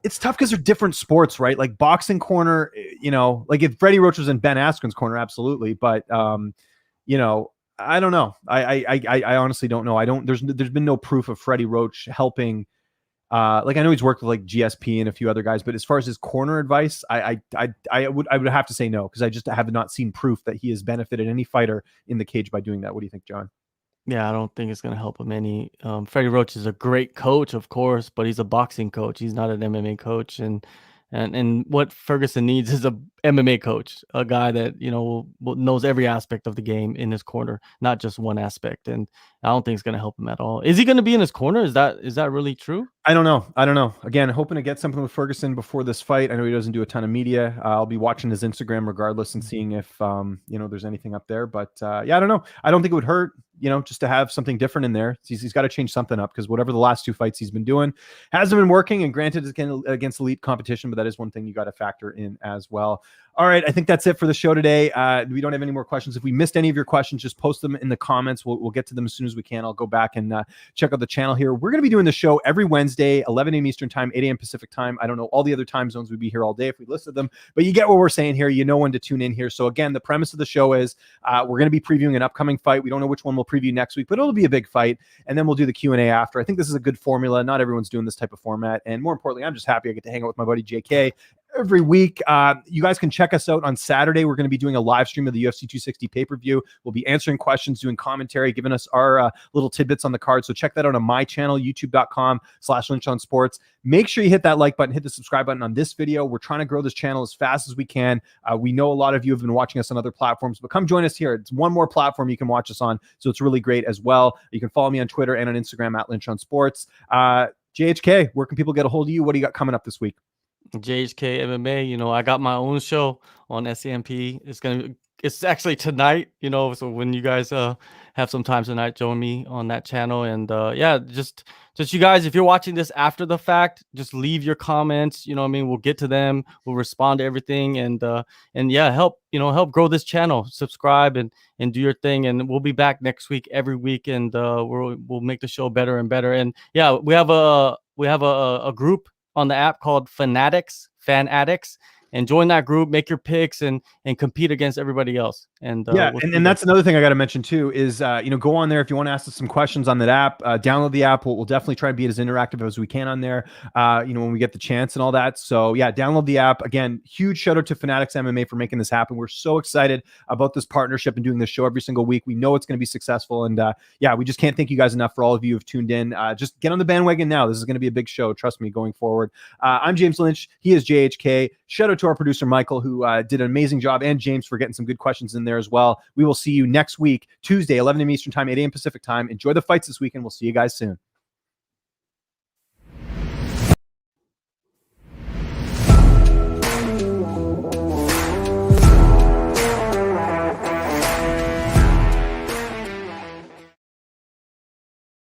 It's tough because they're different sports, right? Like, boxing corner, like if Freddie Roach was in Ben Askren's corner, absolutely, but I don't know. I honestly don't know. There's been no proof of Freddie Roach helping. Like, I know he's worked with like GSP and a few other guys, but as far as his corner advice, I would have to say no, because I just have not seen proof that he has benefited any fighter in the cage by doing that. What do you think, John? Yeah, I don't think it's gonna help him any. Freddie Roach is a great coach, of course, but he's a boxing coach. He's not an MMA coach, and what Ferguson needs is a MMA coach, a guy that knows every aspect of the game in his corner, not just one aspect. And I don't think it's gonna help him at all. Is he gonna be in his corner? Is that really true? I don't know. I don't know. Again, hoping to get something with Ferguson before this fight. I know he doesn't do a ton of media. I'll be watching his Instagram regardless and seeing if there's anything up there. But yeah, I don't know. I don't think it would hurt, just to have something different in there. He's got to change something up because whatever the last 2 fights he's been doing hasn't been working. And granted, it's against elite competition, but that is one thing you got to factor in as well. All right, I think that's it for the show today. We don't have any more questions. If we missed any of your questions, just post them in the comments. We'll get to them as soon as we can. I'll go back and check out the channel here. We're going to be doing the show every Wednesday, 11 a.m. Eastern time, 8 a.m. Pacific time. I don't know all the other time zones. We'd be here all day if we listed them, but you get what we're saying here. You know when to tune in here. So again, the premise of the show is we're going to be previewing an upcoming fight. We don't know which one we'll preview next week, but it'll be a big fight, and then we'll do the Q&A after. I think this is a good formula. Not everyone's doing this type of format, and more importantly, I'm just happy I get to hang out with my buddy JK every week. You guys can check us out on Saturday. We're going to be doing a live stream of the UFC 260 pay-per-view. We'll be answering questions, doing commentary, giving us our little tidbits on the card. So check that out on my channel, youtube.com/LynchOnSports. Make sure you hit that like button, hit the subscribe button on this video. We're trying to grow this channel as fast as we can. We know a lot of you have been watching us on other platforms, but come join us here. It's one more platform you can watch us on, so it's really great as well. You can follow me on Twitter and on Instagram @LynchOnSports. JHK, where can people get a hold of you? What do you got coming up this week? JHK MMA. I got my own show on SAMP. It's actually tonight, so when you guys have some time tonight, join me on that channel. And yeah, just you guys, if you're watching this after the fact, just leave your comments. We'll get to them. We'll respond to everything, and yeah, help grow this channel. Subscribe and do your thing, and we'll be back next week, every week, and we'll make the show better and better. And yeah, we have a group on the app called Fanatics, Fan Addicts, and join that group, make your picks, and compete against everybody else. And yeah, and that's another thing I got to mention too is go on there if you want to ask us some questions on that app. Download the app. We'll definitely try to be as interactive as we can on there. When we get the chance and all that. So yeah, download the app. Again, huge shout out to Fanatics MMA for making this happen. We're so excited about this partnership and doing this show every single week. We know it's going to be successful, and yeah, we just can't thank you guys enough for all of you who've tuned in. Just get on the bandwagon now. This is going to be a big show. Trust me, going forward. I'm James Lynch. He is JHK. Shout out to our producer Michael, who did an amazing job, and James for getting some good questions in there as well. We will see you next week, Tuesday, 11 a.m. Eastern time, 8 a.m. Pacific time. Enjoy the fights this weekend. We'll see you guys soon.